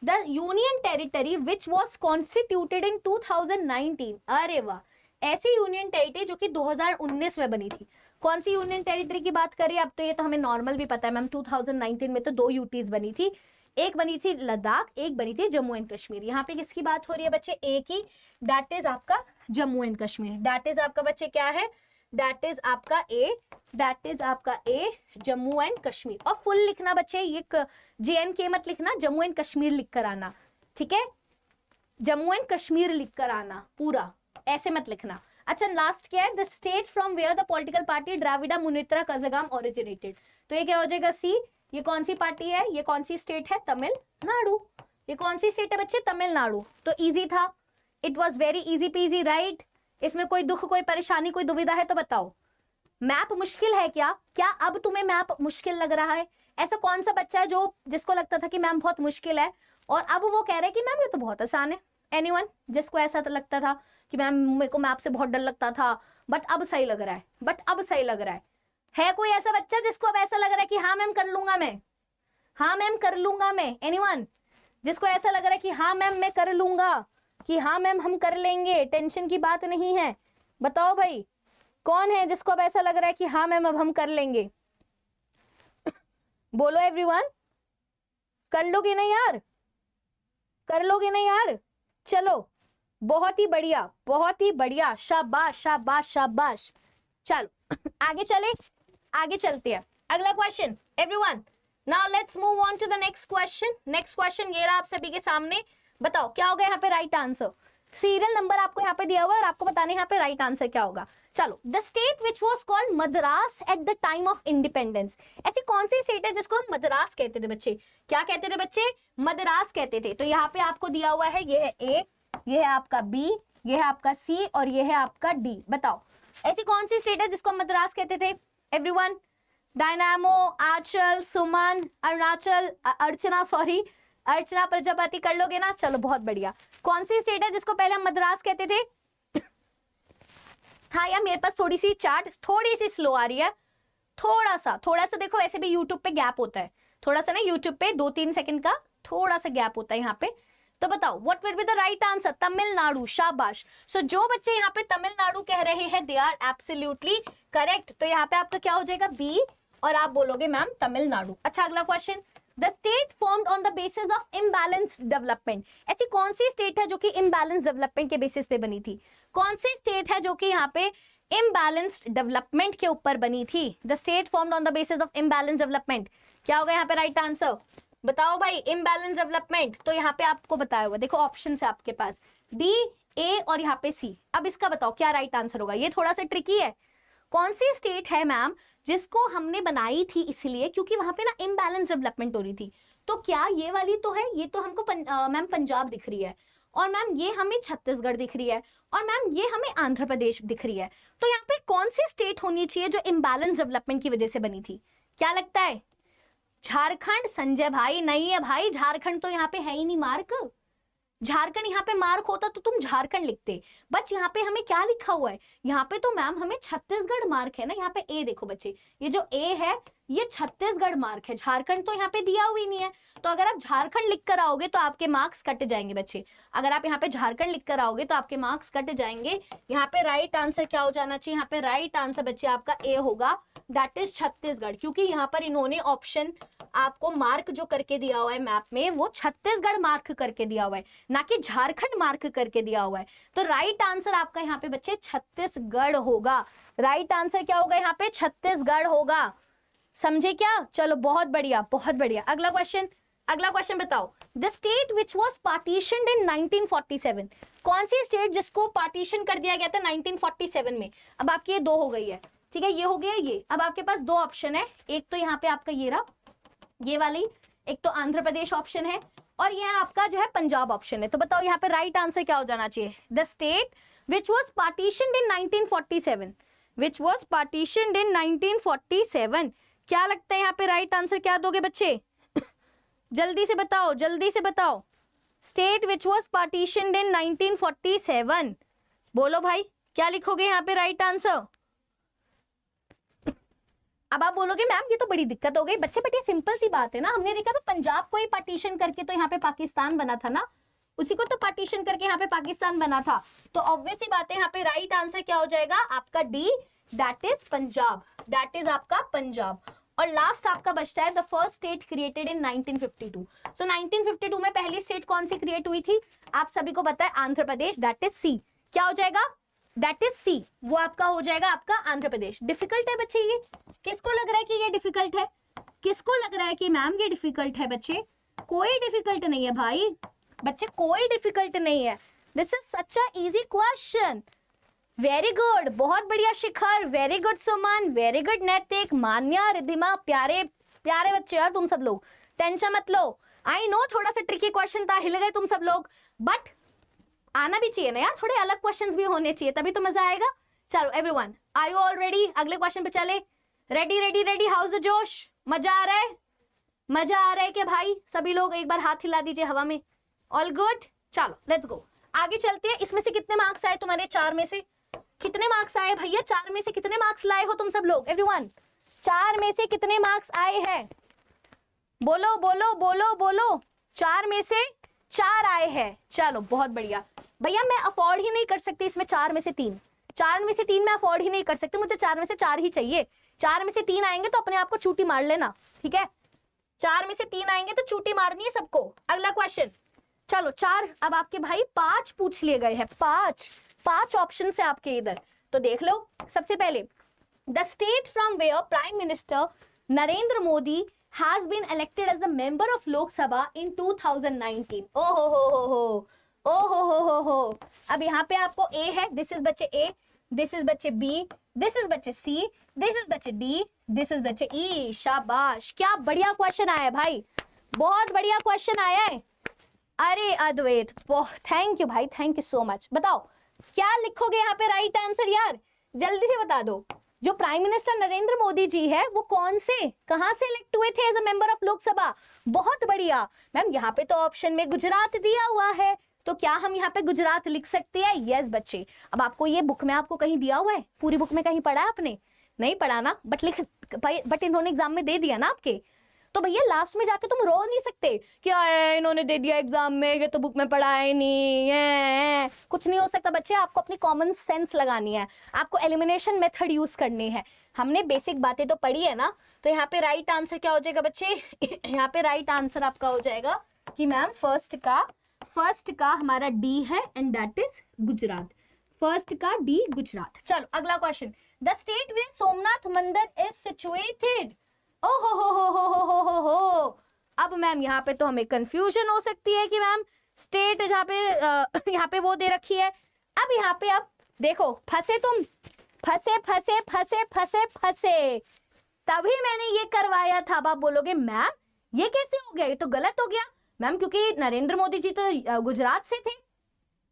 the union territory which was constituted इन 2019। अरे वाह, ऐसी यूनियन टेरिटरी जो कि 2019 में बनी थी। कौन सी यूनियन टेरिटरी की बात करें? अब तो ये तो हमें नॉर्मल भी पता है मैम, 2019 में तो 2 यूटीज बनी थी, एक बनी थी लद्दाख, एक बनी थी जम्मू एंड कश्मीर। यहाँ पे किसकी बात हो रही है बच्चे? एक ही, दैट इज आपका Jammu and Kashmir, that is आपका बच्चे क्या है? दैट इज आपका ए, जम्मू एंड कश्मीर। और फुल लिखना बच्चे, ये JNK मत लिखना, जम्मू एंड कश्मीर लिख कर आना, ठीक है? जम्मू एंड कश्मीर लिख कर आना, पूरा ऐसे मत लिखना। अच्छा, लास्ट क्या है? The state from where the political party Dravida Munnetra Kazhagam originated. तो ये क्या हो जाएगा? सी। ये कौन सी पार्टी है? ये कौन सी स्टेट है? तमिलनाडु। ये कौन सी स्टेट है बच्चे? तमिलनाडु। तो इजी था, it was very easy PG, right? इसमें कोई दुख, कोई परेशानी, कोई दुविधा है तो बताओ। मैप मुश्किल है क्या? क्या अब तुम्हें मैप मुश्किल लग रहा है? ऐसा कौन सा बच्चा है जो जिसको लगता था कि मैम बहुत मुश्किल है और अब वो कह रहा है कि मैम ये तो बहुत आसान है? एनीवन जिसको ऐसा तो लगता था कि मैम मेरे को मैप से बहुत डर लगता था बट अब सही लग रहा है, है कोई ऐसा बच्चा जिसको अब ऐसा लग रहा है कि हाँ मैम कर लूंगा मैं? एनीवन जिसको ऐसा लग रहा है कि हाँ मैम मैं कर लूंगा, कि हाँ मैम हम कर लेंगे, टेंशन की बात नहीं है? बताओ भाई, कौन है जिसको अब ऐसा लग रहा है कि हाँ मैम अब हम कर लेंगे? बोलो एवरीवन, कर लोगे ना यार? चलो, बहुत ही बढ़िया, शाबाश। चलो आगे चलते हैं। अगला question everyone, now let's move on to the next question. ये रहा आप सभी के सामने, बताओ क्या होगा यहाँ पे राइट आंसर? सीरियल नंबर आपको यहाँ पे दिया हुआ है और आपको बताना है यहाँ पे राइट आंसर क्या होगा। चलो, the state which was called Madras at the time of independence. ऐसी कौन सी स्टेट है जिसको हम मद्रास कहते थे बच्चे? क्या कहते थे बच्चे? मद्रास कहते थे। तो यहाँ पे आपको दिया हुआ है, ये है ए, ये है आपका बी, ये है आपका सी और ये है आपका डी। बताओ ऐसी कौन सी स्टेट है जिसको हम मद्रास कहते थे? एवरीवन, डायनामो, आंचल, सुमन, अर्चना प्रजापति, कर लोगे ना? चलो बहुत बढ़िया। कौन सी स्टेट है जिसको पहले हम मद्रास कहते थे? हाँ यार, मेरे पास थोड़ी सी चार्ट थोड़ी सी स्लो आ रही है, थोड़ा सा देखो, ऐसे भी यूट्यूब पे गैप होता है थोड़ा सा ना, यूट्यूब पे 2-3 सेकंड का थोड़ा सा गैप होता है यहाँ पे। तो बताओ what will be the right answer? Tamil Nadu, शाबाश। सो जो बच्चे यहाँ पे तमिलनाडु कह रहे हैं दे आर एब्सोल्युटली करेक्ट। तो यहाँ पे आपका क्या हो जाएगा? बी, और आप बोलोगे मैम तमिलनाडु। अच्छा, अगला question, the state formed on the basis of imbalanced development. ऐसी कौन सी स्टेट है जो कि इम्बैलेंस डेवलपमेंट के बेसिस पे बनी थी? कौन सी स्टेट है जो कि यहाँ पे इम्बैलेंस्ड डेवलपमेंट के ऊपर बनी थी? The state formed on the basis of imbalance development, क्या होगा यहाँ पे राइट आंसर? बताओ भाई, इम्बैलेंस डेवलपमेंट। तो यहाँ पे आपको बताया हुआ, देखो ऑप्शन है आपके पास डी, ए और यहाँ पे सी। अब इसका बताओ क्या राइट आंसर होगा? ये थोड़ा सा ट्रिकी है। कौन सी स्टेट है मैम जिसको हमने बनाई थी इसलिए क्योंकि वहां पे ना इम्बैलेंस डेवलपमेंट हो रही थी? तो क्या ये वाली तो है? ये तो हमको मैम पंजाब दिख रही है, और मैम ये हमें छत्तीसगढ़ दिख रही है, और मैम ये हमें आंध्र प्रदेश दिख रही है। तो यहाँ पे कौन सी स्टेट होनी चाहिए जो इम्बैलेंस डेवलपमेंट की वजह से बनी थी? क्या लगता है? झारखंड? संजय भाई नहीं है भाई, झारखंड तो यहाँ पे है ही नहीं मार्क। झारखंड यहाँ पे मार्क होता तो तुम झारखंड लिखते, बट यहाँ पे हमें क्या लिखा हुआ है? यहाँ पे तो मैम हमें छत्तीसगढ़ मार्क है ना। यहाँ पे ए देखो बच्चे, ये जो ए है ये छत्तीसगढ़ मार्क है, झारखंड तो यहाँ पे दिया हुआ ही नहीं है। तो अगर आप झारखंड लिख कर आओगे तो आपके मार्क्स कट जाएंगे बच्चे। अगर आप यहाँ पे झारखंड लिख कर आओगे तो आपके मार्क्स कट जाएंगे। यहाँ पे राइट आंसर क्या हो जाना चाहिए? यहाँ पे राइट आंसर बच्चे आपका ए होगा, दैट इज छत्तीसगढ़। क्योंकि यहाँ पर इन्होंने ऑप्शन आपको मार्क जो करके दिया हुआ है मैप में, वो छत्तीसगढ़ मार्क करके दिया हुआ है, ना कि झारखंड मार्क करके दिया हुआ है। तो राइट आंसर आपका यहाँ पे बच्चे छत्तीसगढ़ होगा। राइट आंसर क्या होगा यहाँ पे? छत्तीसगढ़ होगा। समझे क्या? चलो बहुत बढ़िया, बहुत बढ़िया। अगला क्वेश्चन बताओ, the state which was partitioned in 1947। कौन सी स्टेट जिसको पार्टीशन कर दिया गया था 1947 में? अब आपकी ये 2 हो गई है, ठीक है, ये हो गया ये। अब आपके पास 2 ऑप्शन है, एक तो यहाँ पे आपका ये रहा, ये वाली, एक तो आंध्र प्रदेश ऑप्शन है, और यह आपका जो है पंजाब ऑप्शन है। तो बताओ यहाँ पे राइट आंसर क्या हो जाना चाहिए? The state which was partitioned in 1947, which was partitioned in 1947। क्या लगता है यहाँ पे राइट आंसर क्या दोगे बच्चे? जल्दी से बताओ, जल्दी से बताओ। State which was partitioned in 1947, बोलो भाई क्या लिखोगे यहाँ पे राइट आंसर? अब आप बोलोगे मैम ये तो बड़ी दिक्कत हो गई बच्चे, बट ये सिंपल सी बात है ना, हमने देखा तो पंजाब को ही पार्टीशन करके तो यहाँ पे पाकिस्तान बना था ना, उसी को तो पार्टीशन करके यहाँ पे पाकिस्तान बना था। तो ऑब्वियस सी बात है यहाँ पे राइट आंसर क्या हो जाएगा आपका D, that is Punjab, that is आपका पंजाब। और लास्ट आपका बचता है the first state created in 1952। सो 1952 में पहली स्टेट कौन सी क्रिएट हुई थी? आप सभी को पता है आंध्र प्रदेश, दैट इज सी। क्या हो जाएगा? दैट इज सी, वो आपका हो जाएगा आपका आंध्र प्रदेश। डिफिकल्ट है बच्चे ये? किसको लग रहा है कि ये डिफिकल्ट है? किसको लग रहा है कि मैम ये डिफिकल्ट है? बच्चे कोई डिफिकल्ट नहीं है भाई, बच्चे कोई डिफिकल्ट नहीं है। This is such a easy question. Very good, बहुत बढ़िया शिखर, वेरी गुड सुमन, वेरी गुड नैतिक, मान्या, रिद्धिमा, प्यारे प्यारे बच्चे यार तुम सब लोग, टेंशन मत लो। आई नो थोड़ा सा ट्रिकी क्वेश्चन था, हिल गए तुम सब लोग, बट आना भी चाहिए ना यार, थोड़े अलग क्वेश्चंस भी होने चाहिए तभी तो मजा आएगा। चलो everyone, are you all ready? अगले क्वेश्चन पे चले। Ready ready ready, how's the josh? मजा आ रहा है? मजा आ रहा है कि भाई? सभी लोग एक बार हाथ हिला दीजिए हवा में। ऑल गुड, चलो लेट्स गो, आगे चलते हैं। इसमें से कितने मार्क्स आए तुम्हारे? 4 में से कितने मार्क्स आए भैया? 4 में से कितने मार्क्स लाए हो तुम सब लोग? एवरीवन 4 में से कितने मार्क्स आए हैं? बोलो बोलो बोलो बोलो। 4 में से 4 आए हैं, चलो बहुत बढ़िया। भैया मैं अफोर्ड ही नहीं कर सकती इसमें 4 में से 3, 4 में से 3 मैं अफोर्ड ही नहीं कर सकती, मुझे 4 में से 4 ही चाहिए। 4 में से 3 आएंगे तो अपने आप को चूटी मार लेना, ठीक है? 4 में से 3 आएंगे तो चूटी मारनी है सबको। अगला क्वेश्चन, चलो 4, अब आपके भाई 5 पूछ लिए गए हैं, 5 ऑप्शन है आपके इधर, तो देख लो। सबसे पहले, the state from where prime minister Narendra Modi has been elected as the member of Lok Sabha in 2019. ओ हो। अब यहाँ पे आपको A है, this is बच्चे A, this is बच्चे B, this is बच्चे C, this is बच्चे D, this is बच्चे E। शाबाश, क्या बढ़िया क्वेश्चन आया है भाई, बहुत बढ़िया क्वेश्चन आया है। अरे अद्वैत, थैंक यू भाई, थैंक यू सो मच। बताओ क्या लिखोगे यहाँ पे राइट आंसर यार, जल्दी से बता दो। जो प्राइम मिनिस्टर नरेंद्र मोदी जी है वो कौन से, कहां से इलेक्ट हुए थे as a member of Lok Sabha? बहुत बढ़िया मैम, यहाँ पे तो ऑप्शन में गुजरात दिया हुआ है, तो क्या हम यहाँ पे गुजरात लिख सकते हैं? यस बच्चे। अब आपको ये बुक में आपको कहीं दिया हुआ है, पूरी बुक में कहीं पढ़ा है आपने? नहीं पढ़ा ना, बट इन्होंने एग्जाम में दे दिया ना आपके, तो भैया लास्ट में जाके तुम रो नहीं सकते क्या इन्होंने दे दिया एग्जाम में, ये तो बुक में पढ़ा है नहीं है। कुछ नहीं हो सकता बच्चे, आपको अपनी कॉमन सेंस लगानी है, आपको एलिमिनेशन मेथड यूज करनी है। हमने बेसिक बातें तो पढ़ी है ना, तो यहाँ पे राइट आंसर क्या हो जाएगा बच्चे? यहाँ पे राइट आंसर आपका हो जाएगा कि मैम फर्स्ट का हमारा डी है and that is Gujarat. First का डी गुजरात। चलो अगला question, the state where Somnath Mandir is situated. ओ हो। अब मैम यहाँ पे तो हमें कंफ्यूजन हो सकती है कि मैम स्टेट जहाँ पे यहाँ पे वो दे रखी है। अब यहाँ पे अब देखो, फंसे तुम, फंसे तभी मैंने ये करवाया था। अब आप बोलोगे मैम ये कैसे हो गया, ये तो गलत हो गया। मैम क्योंकि नरेंद्र मोदी जी तो गुजरात से थे।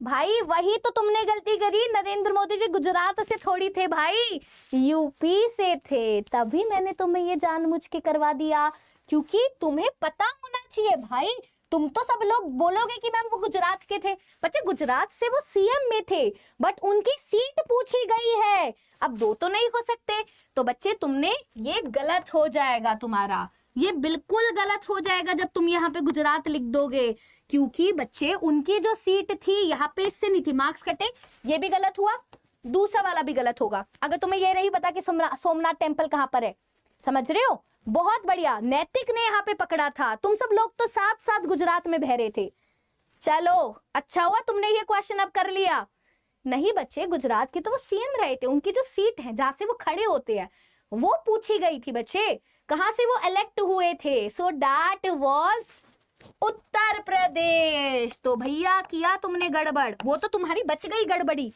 भाई वही तो तुमने गलती करी, नरेंद्र मोदी जी गुजरात से थोड़ी थे भाई, यूपी से थे, तभी मैंने तुम्हें ये जानबूझ के करवा दिया, क्योंकि तुम्हें पता होना चाहिए भाई। तुम तो सब लोग बोलोगे कि मैम वो गुजरात के थे, बच्चे गुजरात से वो सीएम में थे, बट उनकी सीट पूछी गई है। अब 2 तो नहीं हो सकते, तो बच्चे तुमने ये गलत हो जाएगा, तुम्हारा ये बिल्कुल गलत हो जाएगा जब तुम यहाँ पे गुजरात लिख दोगे, क्योंकि बच्चे उनकी जो सीट थी यहाँ पे इससे नहीं थी, मार्क्स कटे। ये भी गलत हुआ, दूसरा वाला भी गलत होगा अगर तुम्हें ये नहीं पता कि सोमनाथ टेम्पल कहाँ पर है। समझ रहे हो? बहुत बढ़िया, नैतिक ने यहाँ पे पकड़ा था। तुम सब लोग तो साथ साथ गुजरात में बह रहे थे। चलो अच्छा हुआ तुमने ये क्वेश्चन अब कर लिया। नहीं बच्चे, गुजरात के तो वो सीएम रहे थे, उनकी जो सीट है जहां से वो खड़े होते हैं वो पूछी गई थी बच्चे, कहां से वो इलेक्ट हुए थे। So that was Uttar Pradesh. तो भैया किया तुमने गड़बड़, वो तो तुम्हारी बच गई गड़बड़ी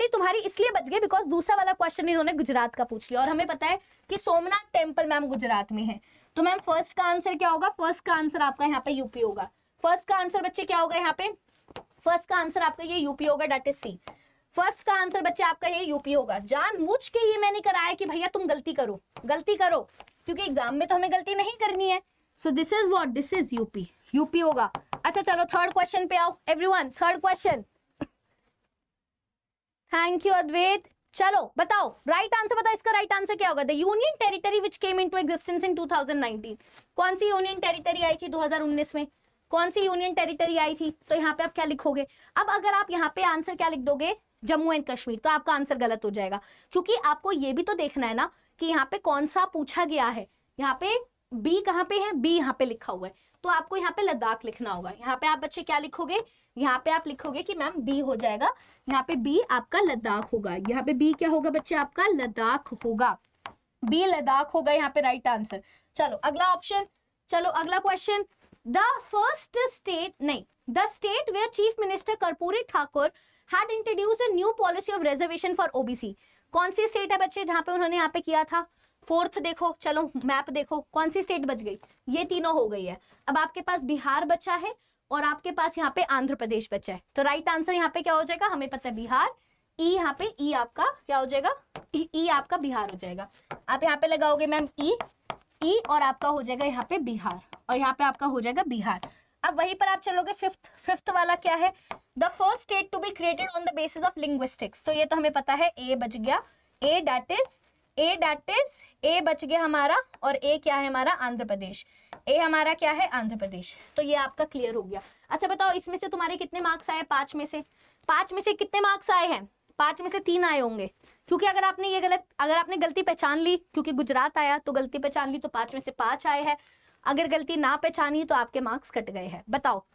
तुम्हारी इसलिए बच गई बिकॉज दूसरा वाला क्वेश्चन इन्होंने गुजरात का पूछ लिया, और हमें पता है कि सोमनाथ टेम्पल मैम गुजरात में है। तो मैम फर्स्ट का आंसर क्या होगा? फर्स्ट का आंसर आपका यहाँ पे यूपी होगा। फर्स्ट का आंसर बच्चे क्या होगा यहाँ पे? फर्स्ट का आंसर आपका ये यूपी होगा, डेट इज सी। फर्स्ट का आंसर बच्चे आपका ये यूपी होगा। जानबूझ के ये मैंने कराया कि भैया तुम गलती करो, गलती करो, क्योंकि एग्जाम में तो हमें गलती नहीं करनी है। So this is what, this is U P, U P होगा। अच्छा चलो थर्ड क्वेश्चन पे आओ everyone, third question. Thank you Advait. चलो बताओ राइट आंसर, बताओ इसका राइट आंसर क्या होगा? The union territory which came into existence in 2019। कौन सी यूनियन टेरिटरी आई थी 2019 में? कौन सी यूनियन टेरिटरी आई थी? तो यहाँ पे आप क्या लिखोगे? अब अगर आप यहाँ पे आंसर क्या लिख दोगे, जम्मू एंड कश्मीर, तो आपका आंसर गलत हो जाएगा, क्योंकि आपको ये भी तो देखना है ना कि यहाँ पे कौन सा पूछा गया है। यहाँ पे बी कहाँ पे है? बी यहाँ पे लिखा हुआ है, तो आपको यहाँ पे लद्दाख लिखना होगा। यहाँ पे आप बच्चे क्या लिखोगे? यहाँ पे आप लिखोगे कि मैम बी हो जाएगा, यहाँ पे बी आपका लद्दाख होगा। यहाँ पे बी क्या होगा बच्चे? आपका लद्दाख होगा, बी लद्दाख होगा यहाँ पे राइट आंसर। चलो अगला ऑप्शन, चलो अगला क्वेश्चन। द फर्स्ट स्टेट, नहीं, the state where chief minister Karpoori Thakur had introduced a new policy of reservation for OBC। कौन सी स्टेट है बच्चे जहां पे उन्होंने यहाँ पे किया था? फोर्थ देखो, चलो मैप देखो, कौन सी स्टेट बच गई? ये तीनों हो गई है। अब आपके पास बिहार बचा है और आपके पास यहाँ पे आंध्र प्रदेश बचा है। तो राइट आंसर यहाँ पे क्या हो जाएगा? हमें पता है बिहार। ई यहाँ पे, ई आपका क्या हो जाएगा? ई आपका बिहार हो जाएगा। आप यहाँ पे लगाओगे मैम ई और आपका हो जाएगा यहाँ पे बिहार, और यहाँ पे आपका हो जाएगा बिहार। अब वहीं पर आप चलोगे फिफ्थ वाला क्या है? The first state to be created on the basis of linguistics. तो ये तो हमें पता है, ए बच गया, ए बच गया हमारा, और ए क्या है हमारा? आंध्र प्रदेश। ए हमारा क्या है? आंध्र प्रदेश। तो ये आपका क्लियर हो गया। अच्छा बताओ इसमें से तुम्हारे कितने मार्क्स आए? 5 में से? 5 में से कितने मार्क्स आए हैं? 5 में से 3 आए होंगे, क्योंकि अगर आपने गलती पहचान ली, क्योंकि गुजरात आया तो गलती पहचान ली, तो 5 में से 5 आए हैं। अगर गलती ना पहचानी तो आपके मार्क्स कट गए हैं। बताओ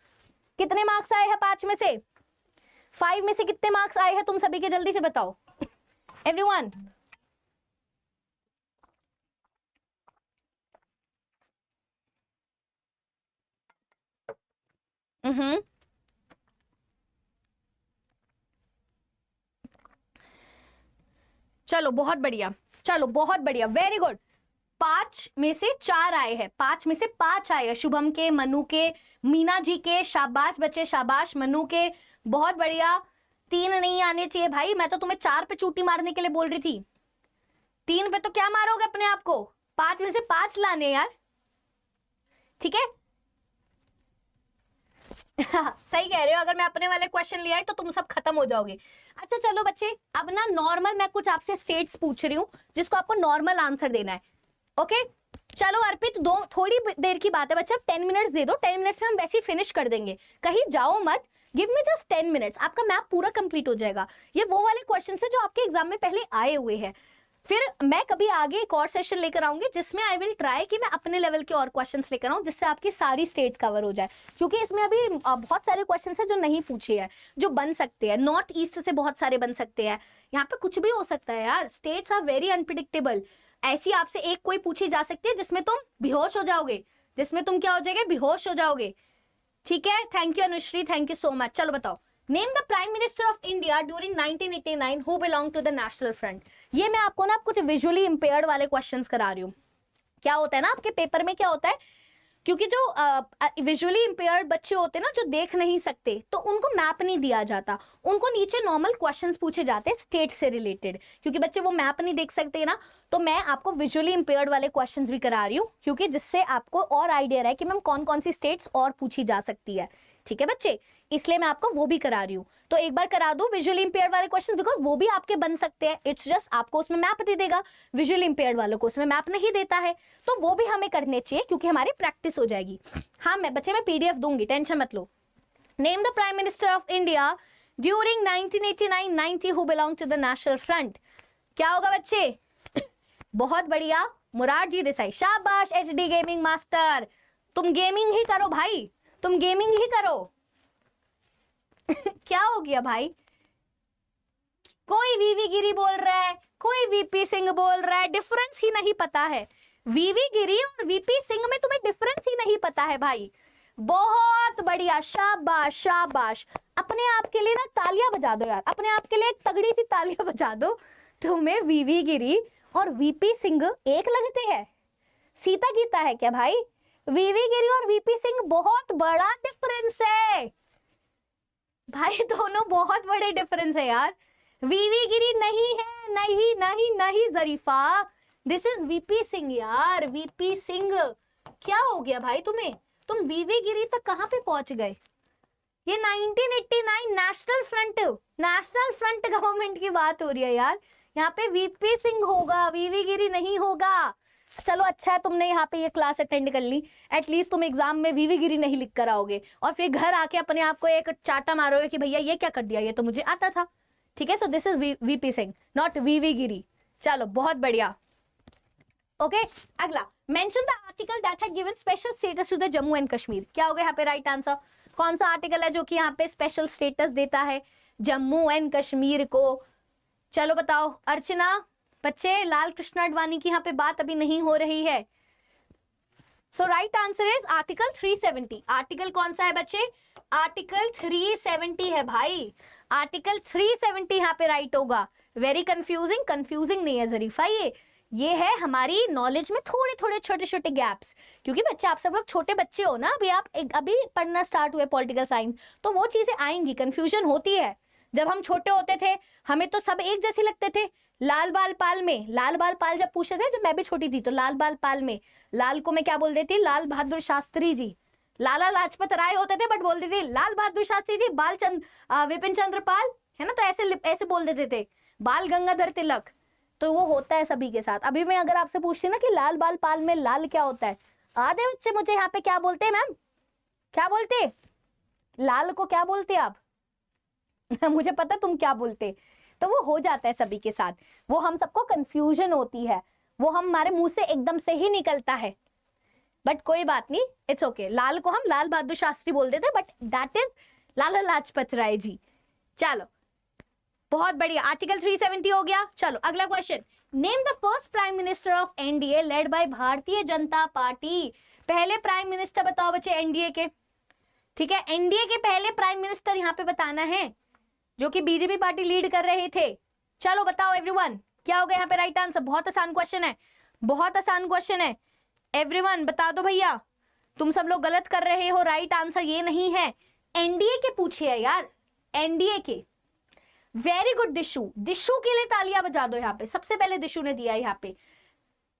कितने मार्क्स आए हैं 5 में से? 5 में से कितने मार्क्स आए हैं तुम सभी के? जल्दी से बताओ एवरीवन। चलो बहुत बढ़िया, चलो बहुत बढ़िया, वेरी गुड। 5 में से 4 आए हैं, 5 में से 5 आए हैं। शुभम के, मनु के, मीना जी के, शाबाश बच्चे शाबाश। मनु के बहुत बढ़िया। 3 नहीं आने चाहिए भाई, मैं तो तुम्हें 4 पे चूटी मारने के लिए बोल रही थी। 3 पे तो क्या मारोगे अपने आप को? 5 में से 5 लाने यार, ठीक है? सही कह रहे हो, अगर मैं अपने वाले क्वेश्चन ले आई तो तुम सब खत्म हो जाओगे। अच्छा चलो बच्चे, अब ना नॉर्मल मैं कुछ आपसे स्टेट्स पूछ रही हूँ जिसको आपको नॉर्मल आंसर देना है। ओके चलो अर्पित, थोड़ी देर की बात है बच्चा, 10 मिनट्स दे दो, 10 मिनट्स में हम वैसे ही फिनिश कर देंगे, कहीं जाओ मत। गिव मी जस्ट 10 मिनट्स, आपका मैप पूरा कंप्लीट हो जाएगा। ये वो वाले क्वेश्चन है जो आपके एग्जाम में पहले आए हुए हैं। फिर मैं कभी आगे एक और सेशन लेकर आऊंगी जिसमें आई विल ट्राई कि मैं अपने लेवल के और क्वेश्चंस लेकर आऊं, जिससे आपकी सारी स्टेट्स कवर हो जाए, क्योंकि इसमें अभी बहुत सारे क्वेश्चंस हैं जो नहीं पूछे हैं, जो बन सकते हैं। नॉर्थ ईस्ट से बहुत सारे बन सकते हैं, यहाँ पे कुछ भी हो सकता है यार। States are very unpredictable. ऐसी आपसे एक कोई पूछी जा सकती है जिसमें तुम बेहोश हो जाओगे, जिसमें तुम क्या हो जाओगे? बेहोश हो जाओगे। ठीक है, thank you Anushree, thank you so much. चलो बताओ, name the prime minister of India during 1989 who belong to the National Front. ये मैं आपको ना कुछ विजुअली इंपेयर्ड वाले क्वेश्चंस करा रही हूँ। क्या होता है ना आपके पेपर में, क्या होता है, क्योंकि जो विजुअली इंपेयर्ड बच्चे होते हैं ना, जो देख नहीं सकते, तो उनको मैप नहीं दिया जाता, उनको नीचे नॉर्मल क्वेश्चंस पूछे जाते हैं स्टेट से रिलेटेड, क्योंकि बच्चे वो मैप नहीं देख सकते ना। तो मैं आपको विजुअली इंपेयर्ड वाले क्वेश्चंस भी करा रही हूँ, क्योंकि जिससे आपको और आइडिया रहे कि मैम कौन कौन सी स्टेट्स और पूछी जा सकती है। ठीक है बच्चे, इसलिए मैं आपको वो भी करा रही हूँ। तो एक बार करा दो विजुअली इंपेयर्ड वाले क्वेश्चन, बिकॉज वो भी आपके बन सकते हैं। इट्स जस्ट आपको उसमें मैप दे देगा, विजुअली इंपेयर्ड वालों को उसमें मैप नहीं देता है, तो वो भी हमें करने चाहिए क्योंकि हमारी प्रैक्टिस हो जाएगी। हाँ मैं बच्चे मैं पीडीएफ दूंगी, टेंशन मत लो। Name the prime minister of India during 1989-90 who belong to the National Front. क्या होगा बच्चे? बहुत बढ़िया, मोरारजी देसाई। शाबाश एचडी गेमिंग मास्टर, तुम गेमिंग ही करो भाई, तुम गेमिंग ही करो। क्या हो गया भाई? कोई वीवी गिरी बोल रहा है, कोई वीपी सिंह बोल रहा है, डिफरेंस ही नहीं पता है। वीवी गिरी और वीपी सिंह में तुम्हें डिफरेंस ही नहीं पता है भाई। बहुत बढ़िया, शाबाश शाबाश। अपने आप के लिए ना तालियां बजा दो यार, अपने आप के लिए एक तगड़ी सी तालियां बजा दो। तुम्हें वीवी गिरी और वीपी सिंह एक लगते हैं? सीता गीता है क्या भाई? वीवी गिरी और वीपी सिंह बहुत बड़ा डिफरेंस है भाई, दोनों बहुत बड़े डिफरेंस है यार। वीवी गिरी नहीं है, नहीं नहीं नहीं Zarifa, this is V P Singh यार, वीपी सिंह। क्या हो गया भाई तुम्हें, तुम वीवी गिरी तक कहां पे पहुंच गए? ये 1989 नेशनल फ्रंट गवर्नमेंट की बात हो रही है यार, यहाँ पे वीपी सिंह होगा, वीवी गिरी नहीं होगा। चलो अच्छा है तुमने यहाँ पे ये क्लास अटेंड कर ली, एटलीस्ट तुम एग्जाम में वीवी गिरी नहीं लिख कर आओगे और फिर घर आके अपने आप को एक चाटा मारोगे कि भैया ये क्या कर दिया, ये तो मुझे आता था। ठीक है, so this is V P Singh not V V Giri. चलो बहुत बढ़िया। ओके अगला, mention the article that had given special status to the Jammu and Kashmir. क्या होगा यहाँ पे राइट आंसर? कौन सा आर्टिकल है जो कि यहाँ पे स्पेशल स्टेटस देता है जम्मू एंड कश्मीर को? चलो बताओ अर्चना, बच्चे लाल कृष्ण आडवाणी की यहाँ पे बात अभी नहीं हो रही है। So right answer is article 370। Article कौन सा है बच्चे? आर्टिकल 370 है भाई, आर्टिकल 370 यहाँ पे राइट होगा। वेरी कंफ्यूजिंग, कंफ्यूजिंग नहीं है जरीफा, ये है हमारी नॉलेज में थोड़े थोड़े छोटे छोटे गैप्स, क्योंकि बच्चे आप सब लोग छोटे बच्चे हो ना, अभी आप अभी पढ़ना स्टार्ट हुए पॉलिटिकल साइंस, तो वो चीजें आएंगी, कंफ्यूजन होती है। जब हम छोटे होते थे हमें तो सब एक जैसे लगते थे। लाल बाल पाल में, लाल बाल पाल जब पूछते थे, जब मैं भी छोटी थी तो लाल बाल पाल में लाल को मैं क्या बोल देती? लाल बहादुर शास्त्री जी। लाला लाजपत राय होते थे बट बोलते थे लाल बहादुर शास्त्री जी, विपिन चंद्र पाल, है ना, तो ऐसे बोल देते थे, बाल गंगाधर तिलक। तो वो होता है सभी के साथ। अभी मैं अगर आपसे पूछती ना कि लाल बाल पाल में लाल क्या होता है, आधे बच्चे मुझे यहाँ पे क्या बोलते हैं मैम, क्या बोलते? लाल को क्या बोलते आप? मुझे पता तुम क्या बोलते। तो वो हो जाता है सभी के साथ, वो हम सबको कंफ्यूजन होती है, वो हमारे मुंह से एकदम से ही निकलता है, बट कोई बात नहीं, इट्स ओके। लाल को हम लाल बहादुर शास्त्री बोल देते, but that is Lala Lajpat Rai ji. चलो बहुत बढ़िया, आर्टिकल 370 हो गया। चलो अगला question, name the first prime minister of NDA led by Bharatiya Janata party. पहले प्राइम मिनिस्टर बताओ बच्चे एनडीए के। ठीक है, एनडीए के पहले प्राइम मिनिस्टर यहाँ पे बताना है, जो कि बीजेपी पार्टी लीड कर रहे थे। चलो बताओ एवरीवन, क्या होगा यहाँ पे राइट आंसर? बहुत आसान क्वेश्चन है, बहुत आसान क्वेश्चन है, एवरीवन बता दो भैया। तुम सब लोग गलत कर रहे हो, राइट आंसर ये नहीं है, एनडीए के पूछे है यार, एनडीए के। वेरी गुड दिशु, दिशु के लिए तालियां बजा दो यहाँ पे, सबसे पहले दिशु ने दिया है यहाँ पे।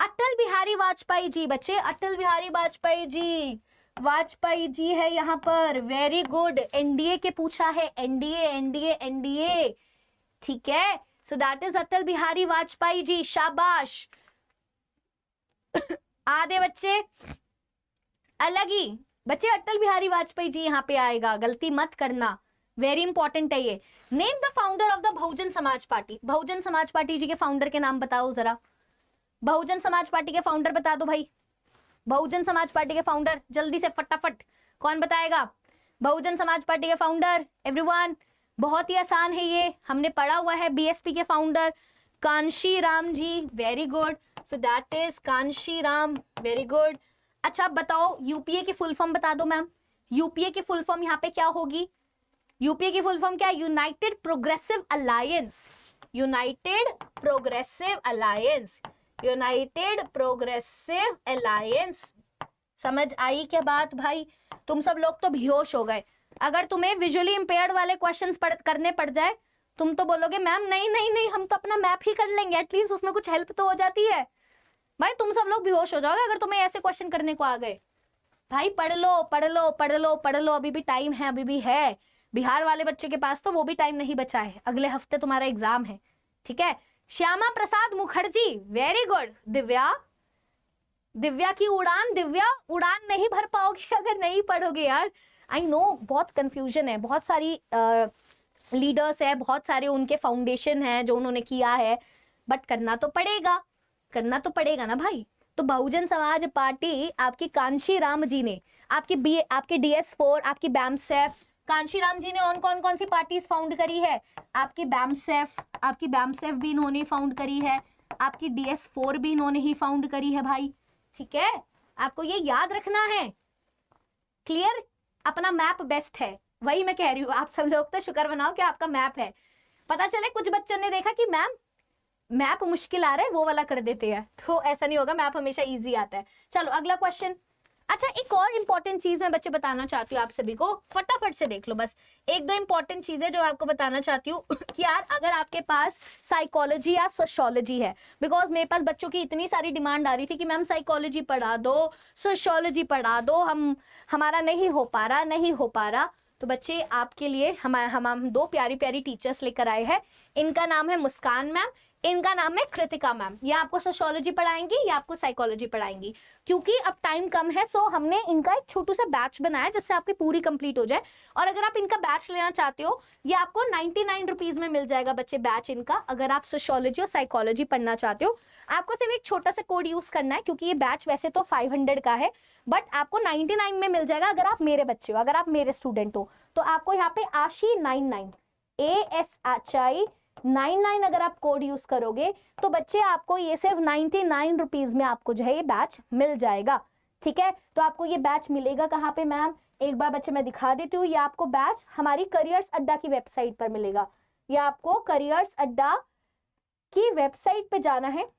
अटल बिहारी वाजपेयी जी बच्चे, अटल बिहारी वाजपेयी जी, वाजपेयी जी है यहाँ पर। वेरी गुड, एनडीए के पूछा है, एनडीए एनडीए एनडीए। ठीक है, सो दैट इज अटल बिहारी वाजपेयी जी, शाबाश। आधे बच्चे अलग ही, बच्चे अटल बिहारी वाजपेयी जी यहाँ पे आएगा, गलती मत करना, वेरी इंपॉर्टेंट है ये। Name the founder of the Bahujan Samaj party. Bahujan Samaj party जी के फाउंडर के नाम बताओ जरा, बहुजन समाज पार्टी के फाउंडर बता दो भाई, बहुजन समाज पार्टी के फाउंडर जल्दी से फटाफट, कौन बताएगा? बहुजन समाज पार्टी के फाउंडर एवरीवन, बहुत ही आसान है ये, हमने पढ़ा हुआ है। बीएसपी के founder Kanshi Ram ji, very good, so that is Kanshi Ram, very good. अच्छा अब बताओ यूपीए की फुल फॉर्म बता दो मैम, यूपीए की फुल फॉर्म यहाँ पे क्या होगी? यूपीए की फुल फॉर्म क्या है? United progressive alliance, United progressive alliance, United progressive alliance. समझ आई क्या बात भाई? तुम सब लोग तो बेहोश हो गए। अगर तुम्हें विजुअली इंपेयर्ड वाले क्वेश्चंस करने पड़ जाए, तुम तो बोलोगे मैम नहीं नहीं नहीं, हम तो अपना मैप ही कर लेंगे, एटलीस्ट उसमें कुछ हेल्प तो हो जाती है। भाई तुम सब लोग बेहोश हो जाओगे अगर तुम्हें ऐसे क्वेश्चन करने को आ गए। भाई पढ़ लो पढ़ लो पढ़ लो पढ़ लो, अभी भी टाइम है, अभी भी है। बिहार वाले बच्चे के पास तो वो भी टाइम नहीं बचा है, अगले हफ्ते तुम्हारा एग्जाम है। ठीक है, श्यामा प्रसाद मुखर्जी, वेरी गुड। दिव्या, दिव्या की उड़ान, दिव्या उड़ान नहीं भर पाओगे अगर नहीं पढ़ोगे यार। आई नो बहुत कंफ्यूजन है, बहुत सारी लीडर्स है, बहुत सारे उनके फाउंडेशन है जो उन्होंने किया है, बट करना तो पड़ेगा, करना तो पड़ेगा ना भाई। तो बहुजन समाज पार्टी आपकी कांशी राम जी ने, आपके DS4, आपकी बैम्सेफ, कांशी राम जी ने और कौन सी पार्टीज फाउंड करी है? आपकी बैम्सेफ भी इन्होंने फाउंड करी है, आपकी DS4 भी इन्होंने ही फाउंड करी है भाई। ठीक है, आपको ये याद रखना है, क्लियर? अपना मैप बेस्ट है, वही मैं कह रही हूँ। आप सब लोग तो शुक्र मनाओ कि आपका मैप है। पता चले कुछ बच्चों ने देखा कि मैम मैप मुश्किल आ रहा है, वो वाला कर देते हैं, तो ऐसा नहीं होगा, मैप हमेशा इजी आता है। चलो अगला क्वेश्चन, अच्छा, एक और इंपॉर्टेंट चीज मैं बच्चे बताना चाहती हूँ आप सभी को, फटाफट से देख लो बस, एक दो इंपॉर्टेंट चीजें जो आपको बताना चाहती हूँ कि यार अगर आपके पास साइकोलॉजी या सोशियोलॉजी है, बिकॉज मेरे पास बच्चों की इतनी सारी डिमांड आ रही थी कि मैम साइकोलॉजी पढ़ा दो, सोशियोलॉजी पढ़ा दो, हमारा नहीं हो पा रहा, तो बच्चे आपके लिए हम दो प्यारी प्यारी टीचर्स लेकर आए हैं। इनका नाम है मुस्कान मैम, इनका नाम है कृतिका मैम। ये आपको सोशियोलॉजी पढ़ाएंगी या आपको साइकोलॉजी पढ़ाएंगी। क्योंकि अब टाइम कम है, सो हमने इनका एक छोटू सा बैच बनाया जिससे आपकी पूरी कंप्लीट हो जाए। और अगर आप इनका बैच लेना चाहते हो, ये आपको 99 रुपीज में मिल जाएगा बच्चे बैच इनका। अगर आप सोशियोलॉजी और साइकोलॉजी पढ़ना चाहते हो, आपको सिर्फ एक छोटा सा कोड यूज करना है, क्योंकि ये बैच वैसे तो 500 का है, बट आपको 99 में मिल जाएगा। अगर आप मेरे बच्चे हो, अगर आप मेरे स्टूडेंट हो, तो आपको यहाँ पे आशी 99 ASHI 99 अगर आप कोड यूज करोगे तो बच्चे आपको ये सिर्फ 99 रुपीज में आपको जो है ये बैच मिल जाएगा। ठीक है, तो आपको ये बैच मिलेगा कहाँ पे मैम, एक बार बच्चे मैं दिखा देती हूँ। ये आपको बैच हमारी करियर्स अड्डा की वेबसाइट पर मिलेगा। ये आपको करियर्स अड्डा की वेबसाइट पे जाना है,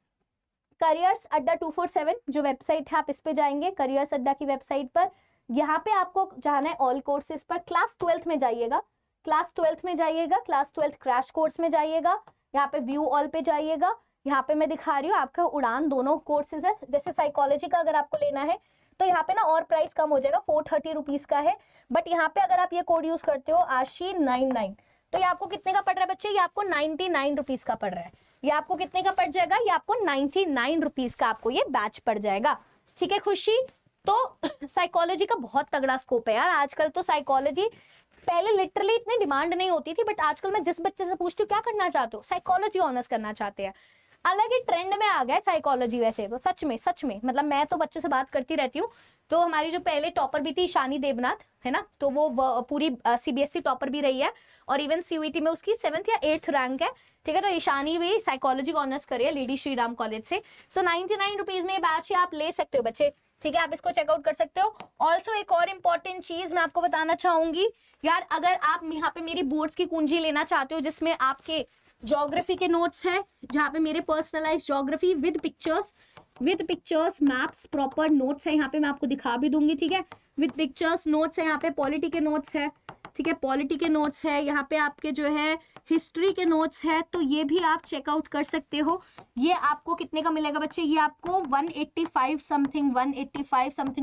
करियर्स अड्डा 247 जो वेबसाइट है, आप इस पे जाएंगे करियर्स अड्डा की वेबसाइट पर। यहाँ पे आपको जाना है ऑल कोर्सेज पर, क्लास 12th में जाइएगा, क्लास 12th में जाइएगा, क्लास 12th क्रैश कोर्स में जाइएगा, यहाँ पे व्यू ऑल पे जाइएगा। यहाँ पे मैं दिखा रही हूँ आपका उड़ान दोनों कोर्सेज है। जैसे साइकोलॉजी का अगर आपको लेना है तो यहाँ पे ना और प्राइस कम हो जाएगा, 430 रुपीज का है, बट यहाँ पे अगर आप ये कोड यूज करते हो आशी 99, तो ये आपको कितने का पड़ रहा है बच्चे, ये आपको 99 रुपीज का पड़ रहा है। ये आपको कितने का पड़ जाएगा, ये आपको 99 रुपीज का आपको ये बैच पड़ जाएगा। ठीक है खुशी, तो साइकोलॉजी का बहुत तगड़ा स्कोप है यार आजकल। तो साइकोलॉजी पहले लिटरली इतनी डिमांड नहीं होती थी, बट आजकल मैं जिस बच्चे से पूछती हूँ क्या करना चाहते हो, साइकोलॉजी ऑनर्स करना चाहते हैं। अलग ही ट्रेंड में आ गया है साइकोलॉजी वैसे तो, सच में मतलब मैं तो बच्चों से बात करती रहती हूँ। तो हमारी जो पहले टॉपर भी थी ईशानी देवनाथ, है ना, तो वो पूरी CBSE टॉपर भी रही है, और इवन CUET में उसकी 7th या 8th रैंक है। ठीक है, तो ईशानी भी साइकोलॉजी का ऑनर्स करी है लेडी श्री राम कॉलेज से। सो 99 रुपीज में बैच आप ले सकते हो बच्चे। ठीक है, आप इसको चेकआउट कर सकते हो। ऑल्सो एक और इम्पॉर्टेंट चीज मैं आपको बताना चाहूंगी यार, अगर आप यहाँ पे मेरी बोर्ड्स की कुंजी लेना चाहते हो जिसमें आपके ज्योग्राफी के नोट्स है, जहाँ पे मेरे personalise geography with pictures maps proper notes है, यहाँ पे मैं आपको दिखा भी दूंगी। ठीक है, विद पिक्चर्स नोट्स है, यहाँ पे पॉलिटी के नोट्स है। ठीक है, पॉलिटी के नोट्स है, यहाँ पे आपके जो है हिस्ट्री के नोट्स है, तो ये भी आप चेकआउट कर सकते हो। ये आपको कितने का मिलेगा बच्चे, ये आपको 185 समथिंग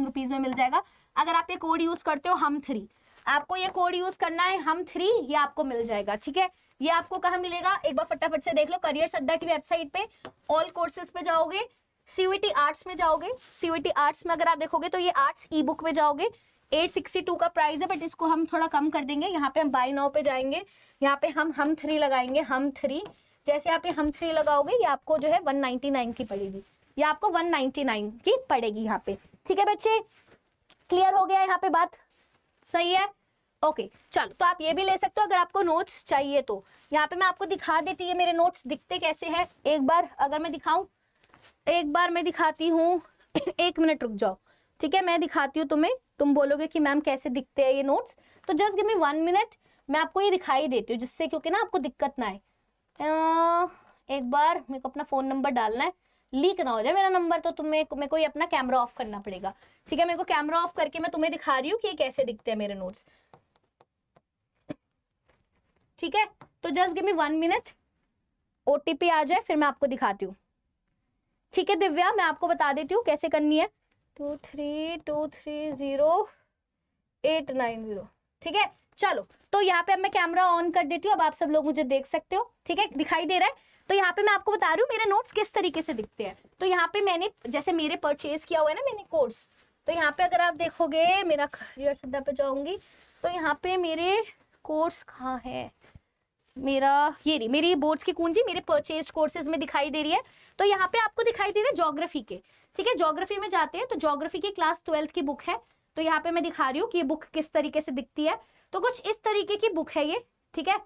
रुपीज में मिल जाएगा। अगर आप ये कोड यूज करते हो हम3, आपको ये कोड यूज करना है हम3, ये आपको मिल जाएगा। ठीक है, ये आपको कहाँ मिलेगा, एक बार फटाफट से देख लो, करियर्स अड्डा की वेबसाइट पे ऑल कोर्सेज पे जाओगे, CUET आर्ट्स में जाओगे, CUET आर्ट्स में अगर आप देखोगे तो ये आर्ट्स ई बुक में जाओगे, 862 का प्राइस है, बट इसको हम थोड़ा कम कर देंगे। यहाँ पे हम बाय नाउ पे जाएंगे, यहाँ पे हम 3 लगाएंगे, हम3। जैसे आप ये हम3 लगाओगे ये आपको जो है 199 की पड़ेगी, ये आपको 199 की पड़ेगी यहाँ पे। ठीक है बच्चे, क्लियर हो गया यहाँ पे बात, सही है, ओके चलो। तो आप ये भी ले सकते हो अगर आपको नोट्स चाहिए तो। यहाँ पे मैं आपको दिखा देती है मेरे नोट्स दिखते कैसे हैं, एक बार अगर मैं दिखाऊं, एक बार मैं दिखाती हूँ 1 मिनट रुक जाओ। ठीक है, मैं दिखाती हूँ तुम्हें, तुम बोलोगे कि मैम कैसे दिखते हैं ये नोट्स, तो जस्ट गिव मी 1 मिनट, मैं आपको ये दिखाई देती हूँ जिससे क्योंकि ना आपको दिक्कत ना आए। एक बार मेरे को अपना फोन नंबर डालना है, लीक ना हो जाए मेरा नंबर, तो तुम्हें मेरे को ये अपना कैमरा ऑफ करना पड़ेगा। ठीक है, मेरे को कैमरा ऑफ करके मैं तुम्हें दिखा रही हूँ कि ये कैसे दिखते हैं मेरे नोट्स। ठीक है, तो just give me 1 minute, OTP आ जाए फिर मैं आपको दिखाती हूँ। ठीक है दिव्या, मैं आपको बता देती हूँ कैसे करनी है, 23230890। ठीक है, चलो तो यहाँ पे अब मैं कैमरा ऑन कर देती हूँ, अब आप सब लोग मुझे देख सकते हो। ठीक है, दिखाई दे रहा है। तो यहाँ पे मैं आपको बता रही हूँ मेरे नोट्स किस तरीके से दिखते हैं। तो यहाँ पे मैंने जैसे मेरे परचेज किया हुआ है ना मैंने कोर्स, तो यहाँ पे अगर आप देखोगे मेरा करियर्स अड्डा पे जाऊंगी तो यहाँ पे मेरे कोर्स कहाँ है, मेरा ये रही मेरी बोर्ड्स की कुंजी मेरे परचेज कोर्सेज में दिखाई दे रही है। तो यहाँ पे आपको दिखाई दे रहा है ज्योग्राफी के। ठीक है, ज्योग्राफी में जाते हैं तो ज्योग्राफी की क्लास 12th की बुक है, तो यहाँ पे मैं दिखा रही हूँ कि ये बुक किस तरीके से दिखती है। तो कुछ इस तरीके की बुक है ये। ठीक है,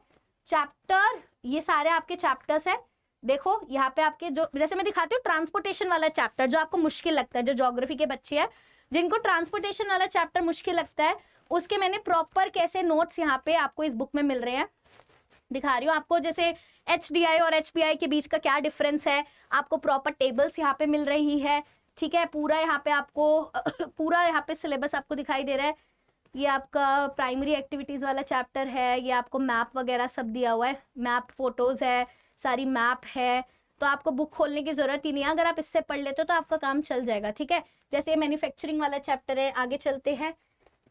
चैप्टर ये सारे आपके चैप्टर्स है। देखो यहाँ पे आपके जो जैसे मैं दिखाती हूँ ट्रांसपोर्टेशन वाला चैप्टर जो आपको मुश्किल लगता है, जो ज्योग्राफी के बच्चे हैं जिनको ट्रांसपोर्टेशन वाला चैप्टर मुश्किल लगता है, उसके मैंने प्रॉपर कैसे नोट्स यहाँ पे आपको इस बुक में मिल रहे हैं दिखा रही हूँ आपको। जैसे HDI और HPI के बीच का क्या डिफरेंस है, आपको प्रॉपर टेबल्स यहाँ पे मिल रही है। ठीक है। पूरा यहाँ पे आपको पूरा यहाँ पे सिलेबस आपको दिखाई दे रहा है। ये आपका प्राइमरी एक्टिविटीज वाला चैप्टर है, ये आपको मैप वगैरह सब दिया हुआ है, मैप फोटोज है, सारी मैप है, तो आपको बुक खोलने की जरूरत ही नहीं है। अगर आप इससे पढ़ लेते हो तो आपका काम चल जाएगा, ठीक है। जैसे ये मैन्युफैक्चरिंग वाला चैप्टर है, आगे चलते हैं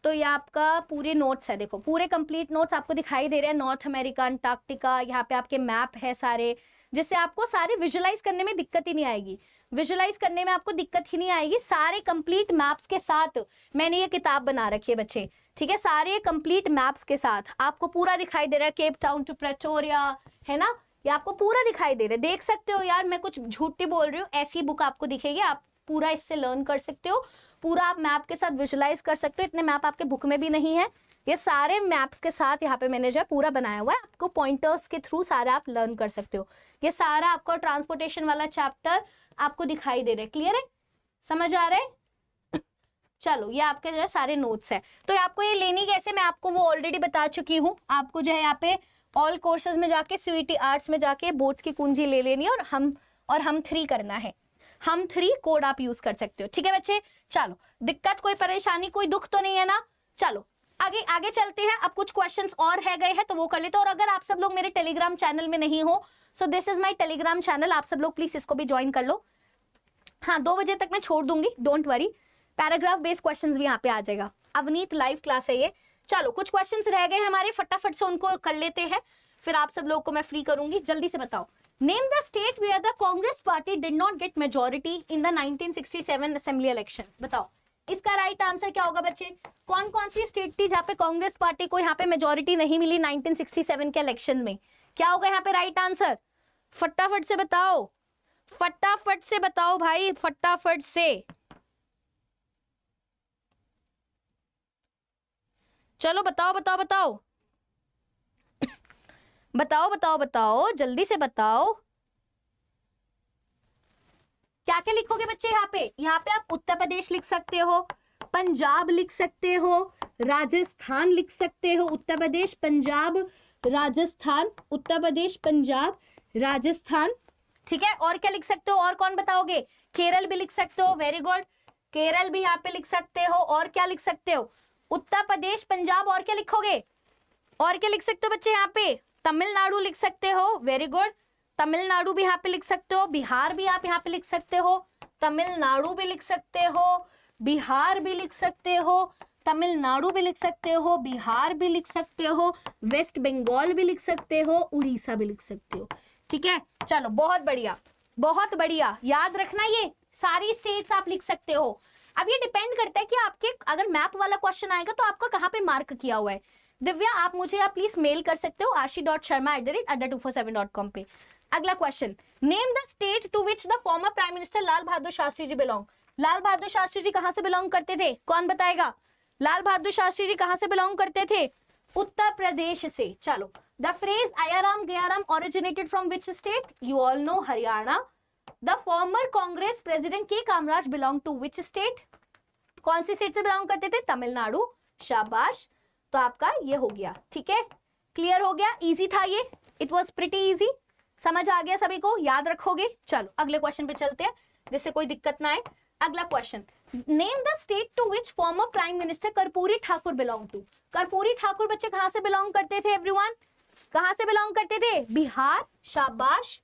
तो ये आपका पूरे नोट्स है, देखो पूरे कंप्लीट नोट्स आपको दिखाई दे रहे हैं। नॉर्थ अमेरिका, अंटार्कटिका, यहाँ पे आपके मैप है सारे, जिससे आपको सारे विजुअलाइज करने में दिक्कत ही नहीं आएगी। विजुअलाइज करने में आपको दिक्कत ही नहीं आएगी। सारे कंप्लीट मैप्स के साथ मैंने ये किताब बना रखी है बच्चे, ठीक है। सारे कंप्लीट मैप्स के साथ आपको पूरा दिखाई दे रहा है, केप टाउन टू प्रेटोरिया, है ना, ये आपको पूरा दिखाई दे रहा है। देख सकते हो यार, मैं कुछ झूठी बोल रही हूँ, ऐसी बुक आपको दिखेगी, आप पूरा इससे लर्न कर सकते हो, पूरा आप मैप के साथ विजुअलाइज कर सकते हो। इतने मैप आपके बुक में भी नहीं है, ये सारे मैप्स के साथ यहाँ पे मैंने जो है पूरा बनाया हुआ है, आपको पॉइंटर्स के थ्रू सारा आप लर्न कर सकते हो। ये सारा आपका ट्रांसपोर्टेशन वाला चैप्टर आपको दिखाई दे रहा है, क्लियर है, समझ आ रहा है। चलो ये आपके जो है सारे नोट्स है। तो आपको ये लेनी कैसे, मैं आपको वो ऑलरेडी बता चुकी हूँ। आपको जो है यहाँ पे ऑल कोर्सेज में जाके, सीईटी आर्ट्स में जाके बोर्ड्स की कुंजी ले लेनी है, और हम 3 करना है। हम 3 कोड आप यूज कर सकते हो, ठीक है बच्चे। चलो, दिक्कत कोई परेशानी कोई दुख तो नहीं है ना। चलो आगे आगे चलते हैं। अब कुछ क्वेश्चंस और रह गए हैं तो वो कर लेते हैं। और अगर आप सब लोग मेरे टेलीग्राम चैनल में नहीं हो, सो this is my Telegram channel, आप सब लोग प्लीज इसको भी ज्वाइन कर लो। हाँ, 2 बजे तक मैं छोड़ दूंगी, don't worry. Paragraph based questions भी यहाँ पे आ जाएगा। अवनीत लाइव क्लास है ये। चलो कुछ क्वेश्चंस रह गए हमारे, फटाफट से उनको कर लेते हैं, फिर आप सब लोग को मैं फ्री करूंगी। जल्दी से बताओ, name the state where the Congress party did not get majority in the 1967 assembly election. बताओ इसका राइट आंसर क्या होगा बच्चे। कौन कौन सी स्टेट थी जहाँ पे कांग्रेस पार्टी को यहाँ पे मेजॉरिटी नहीं मिली 1967 के इलेक्शन में। क्या होगा यहाँ पे राइट आंसर, फटाफट से बताओ, फटाफट से बताओ भाई, फटाफट से। चलो बताओ बताओ बताओ बताओ बताओ बताओ, जल्दी से बताओ। क्या क्या लिखोगे बच्चे यहाँ पे आप उत्तर प्रदेश लिख सकते हो, पंजाब लिख सकते हो, राजस्थान लिख सकते हो, उत्तर प्रदेश पंजाब राजस्थान, उत्तर प्रदेश पंजाब राजस्थान, ठीक है। और क्या लिख सकते हो, और कौन बताओगे, केरल भी लिख सकते हो, वेरी गुड, केरल भी यहाँ पे लिख सकते हो। और क्या लिख सकते हो, उत्तर प्रदेश पंजाब, और क्या लिखोगे, और क्या लिख सकते हो बच्चे यहाँ पे, तमिलनाडु लिख सकते हो, वेरी गुड, तमिलनाडु भी यहाँ पे लिख सकते हो, बिहार भी आप यहाँ पे लिख सकते हो, तमिलनाडु भी लिख सकते हो, बिहार भी लिख सकते हो, तमिलनाडु भी लिख सकते हो, बिहार भी लिख सकते हो, वेस्ट बंगाल भी लिख सकते हो, उड़ीसा भी लिख सकते हो, ठीक है। चलो बहुत बढ़िया, बहुत बढ़िया, याद रखना ये सारी स्टेट्स आप लिख सकते हो। अब ये डिपेंड करता है कि आपके अगर मैप वाला क्वेश्चन आएगा तो आपका कहाँ पे मार्क किया हुआ है। दिव्या आप मुझे आप प्लीज मेल कर सकते हो ashi.sharma@247.com पे। अगला question, name the state to which the former prime minister Lal Bahadur Shastri ji belong. Lal Bahadur Shastri ji कहां से बिलोंग करते थे, कौन बताएगा, लाल बहादुर शास्त्री जी कहां से बिलोंग करते थे, उत्तर प्रदेश से। चलो, the phrase Aayaram Gayaram originated from which state, you all know, Haryana. The former Congress president K Kamaraj belong to which state, कौन सी स्टेट से बिलोंग करते थे, तमिलनाडु, शाबाश। तो आपका ये हो गया, ठीक है, क्लियर हो गया, इजी था ये, इट वाज प्रिटी इजी, समझ आ गया सभी को, याद रखोगे। चलो अगले क्वेश्चन पे चलते हैं जिससे कोई दिक्कत ना आए। अगला question, name the state to which former prime minister Karpoori Thakur belong to. Karpoori Thakur बच्चे कहां से बिलोंग करते थे, एवरीवन कहां से बिलोंग करते थे, बिहार, शाबाश।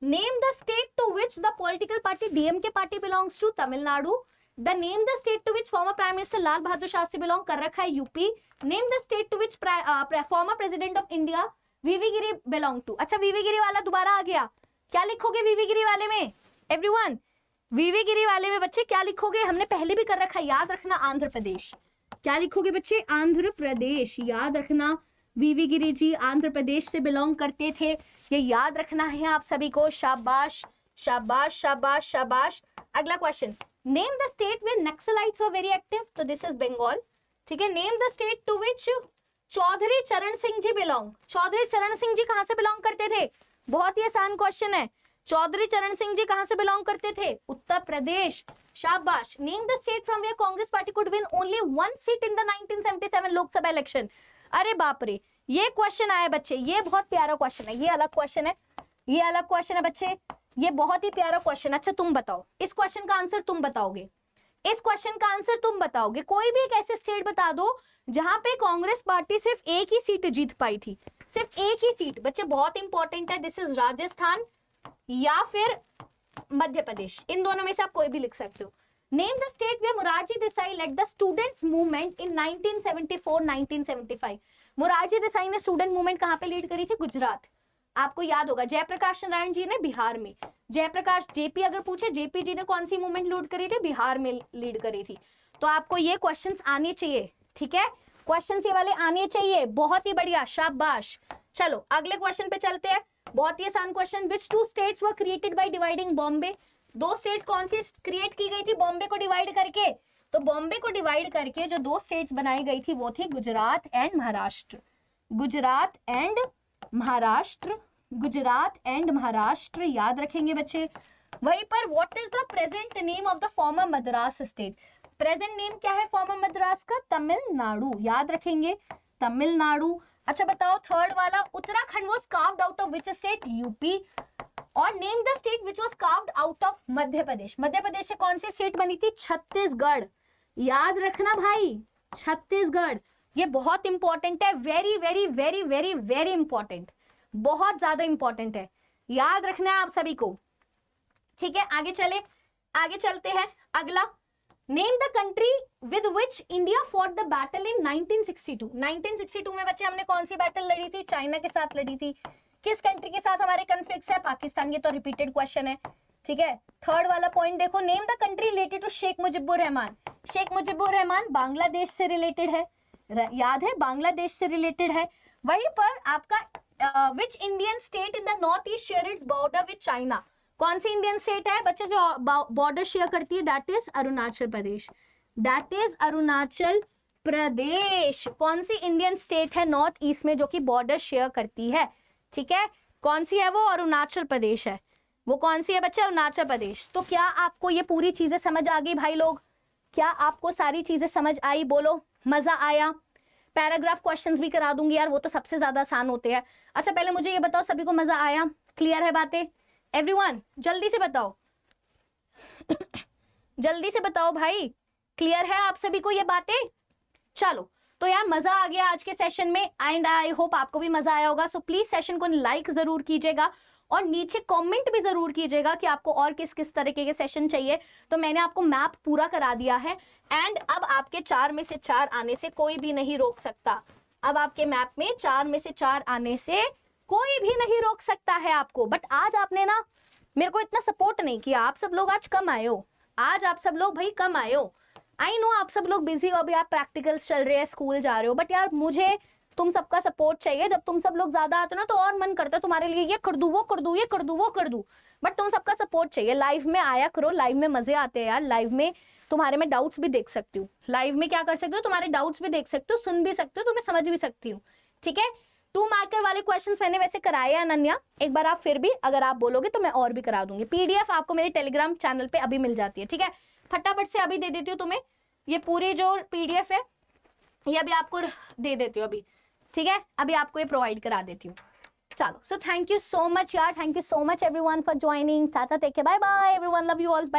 Name the state to which the political party DMK party belongs to, Tamil Nadu. The name the state to which former prime minister Lal Bahadur Shastri belong कर रखा है, UP. Name the state to which former president of India V V Giri belong to. अच्छा V V गिरी वाला दोबारा आ गया, क्या लिखोगे वीवी गिरी वाले में, एवरीवन वीवी गिरी वाले में बच्चे क्या लिखोगे, हमने पहले भी कर रखा है, याद रखना, आंध्र प्रदेश। क्या लिखोगे बच्चे, आंध्र प्रदेश, याद रखना, वीवी गिरी जी आंध्र प्रदेश से बिलोंग करते थे, ये याद रखना है आप सभी को, शाबाश शाबाश शाबाश शाबाश। अगला question, name the state where naxalites were very active, तो दिस इज बंगाल, ठीक है। Name the state to which Chaudhary Charan Singh ji belong, Chaudhary Charan Singh जी कहां से बिलोंग करते थे, बहुत ही आसान क्वेश्चन है, चौधरी चरण सिंह जी कहां से बिलोंग करते थे, उत्तर प्रदेश, शाबाश। Name the state from where Congress party could win only 1 seat in the 1977 Lok Sabha election. अरे बाप रे, ये क्वेश्चन आया बच्चे, ये बहुत प्यारा क्वेश्चन है, ये अलग क्वेश्चन है, ये अलग क्वेश्चन है बच्चे, ये बहुत ही प्यारा क्वेश्चन। अच्छा तुम बताओ, इस क्वेश्चन का आंसर तुम बताओगे, इस क्वेश्चन का आंसर तुम बताओगे। कोई भी एक ऐसे स्टेट बता दो जहां पे कांग्रेस पार्टी सिर्फ एक ही सीट जीत पाई थी, सिर्फ एक ही सीट। बच्चे बहुत इंपॉर्टेंट है, दिस इज राजस्थान या फिर मध्य प्रदेश, इन दोनों में से आप कोई भी लिख सकते हो। Name the state where Morarji Desai led the students movement in 1974-1975। Morarji Desai ने स्टूडेंट मूवमेंट कहां पे लीड करी थी? गुजरात। आपको याद होगा जयप्रकाश नारायण जी ने बिहार में, जयप्रकाश जेपी अगर पूछे जेपी जी ने कौन सी मूवमेंट लीड करी थी? बिहार में लीड करी थी। तो आपको ये क्वेश्चंस आने चाहिए, ठीक है, क्वेश्चंस ये वाले आने चाहिए। बहुत ही बढ़िया, शाबाश। चलो अगले क्वेश्चन पे चलते हैं, बहुत ही आसान question. Which two states were created by dividing Bombay? दो स्टेट्स कौन सी क्रिएट की गई थी बॉम्बे को डिवाइड करके? तो बॉम्बे को डिवाइड करके जो दो स्टेट्स बनाई गई थी वो थी Gujarat and Maharashtra. Gujarat and Maharashtra, Gujarat and Maharashtra, याद रखेंगे बच्चे। वहीं पर what is the present name of the former Madras state? Present name क्या है फॉर्मर मद्रास का? तमिलनाडु, याद रखेंगे, तमिलनाडु। अच्छा बताओ थर्ड वाला, Uttarakhand was carved out of which state? U P. और name the state which was carved out of Madhya Pradesh. Madhya Pradesh से कौन सी स्टेट बनी थी? छत्तीसगढ़, याद रखना भाई, छत्तीसगढ़। ये बहुत इंपॉर्टेंट है, very very very very very important, बहुत ज्यादा इंपॉर्टेंट है, याद रखना है आप सभी को, ठीक है। आगे चले, आगे चलते हैं। अगला, name the country with which India fought the battle in 1962। 1962 में बच्चे हमने कौन सी बैटल लड़ी थी? चाइना के साथ लड़ी थी। किस कंट्री के साथ हमारे कॉन्फ्लिक्ट है? पाकिस्तान। ये तो रिपीटेड क्वेश्चन है, ठीक है। थर्ड वाला पॉइंट देखो, name the country related to Sheikh Mujibur Rahman. Sheikh Mujibur Rahman Bangladesh से रिलेटेड है, याद है, बांग्लादेश से रिलेटेड है। वहीं पर आपका which Indian state in the north east share its border with China? कौन सी इंडियन स्टेट है बच्चे जो बॉर्डर शेयर करती है? That is Arunachal Pradesh, that is Arunachal Pradesh. कौन सी इंडियन स्टेट है नॉर्थ ईस्ट में जो कि बॉर्डर शेयर करती है? ठीक है, कौन सी है वो? अरुणाचल प्रदेश है। वो कौन सी है बच्चे? अरुणाचल प्रदेश। तो क्या आपको ये पूरी चीजें समझ आ गई भाई लोग? क्या आपको सारी चीजें समझ आई? बोलो, मजा आया? पैराग्राफ क्वेश्चंस भी करा दूंगी यार, वो तो सबसे ज्यादा आसान होते हैं। अच्छा पहले मुझे ये बताओ, सभी को मजा आया? क्लियर है बातें? एवरीवन जल्दी से बताओ जल्दी से बताओ भाई, क्लियर है आप सभी को ये बातें? चलो तो यार मजा आ गया आज के सेशन में, एंड आई होप आपको भी मजा आया होगा। सो प्लीज सेशन को लाइक जरूर कीजिएगा और नीचे कमेंट भी जरूर कीजिएगा कि आपको और किस किस तरीके के सेशन चाहिए। तो मैंने आपको मैप पूरा करा दिया है, एंड अब आपके 4 में से 4 आने से कोई भी नहीं रोक सकता। अब आपके मैप में 4 में से 4 आने से कोई भी नहीं रोक सकता है आपको। बट आज आपने ना मेरे को इतना सपोर्ट नहीं किया, आप सब लोग आज कम आए हो, आज आप सब लोग भाई कम आए हो। आई नो आप सब लोग बिजी हो, अभी आप प्रैक्टिकल्स चल रहे हैं, स्कूल जा रहे हो, बट यार मुझे तुम सबका सपोर्ट चाहिए। जब तुम सब लोग ज्यादा आते हो ना तो और मन करता है तुम्हारे लिए ये कर दूं, वो कर दूं, ये कर दूं, वो कर दूं, बट तुम सबका सपोर्ट चाहिए। लाइव में आया करो, लाइव में मजे आते हैं यार, लाइव में तुम्हारे में डाउट्स भी देख सकती हूँ, लाइव में क्या कर सकते हो, तुम्हारे डाउट्स भी देख सकते हो, सुन भी सकते हो, तुम्हें समझ भी सकती हूँ, ठीक है। 2 मार्कर वाले क्वेश्चंस मैंने वैसे कराए हैं अनन्या, एक बार आप फिर भी अगर आप बोलोगे तो मैं और भी करा दूंगी। पीडीएफ आपको मेरे टेलीग्राम चैनल पे अभी मिल जाती है, ठीक है। फटाफट से अभी दे देती हूँ तुम्हें, ये पूरी जो पीडीएफ है ये अभी आपको दे देती हूँ अभी, ठीक है, अभी आपको ये प्रोवाइड करा देती हूँ। चलो, so thank you so much यार, thank you so much everyone for joining. Tata, take care, bye bye everyone, love you all, bye.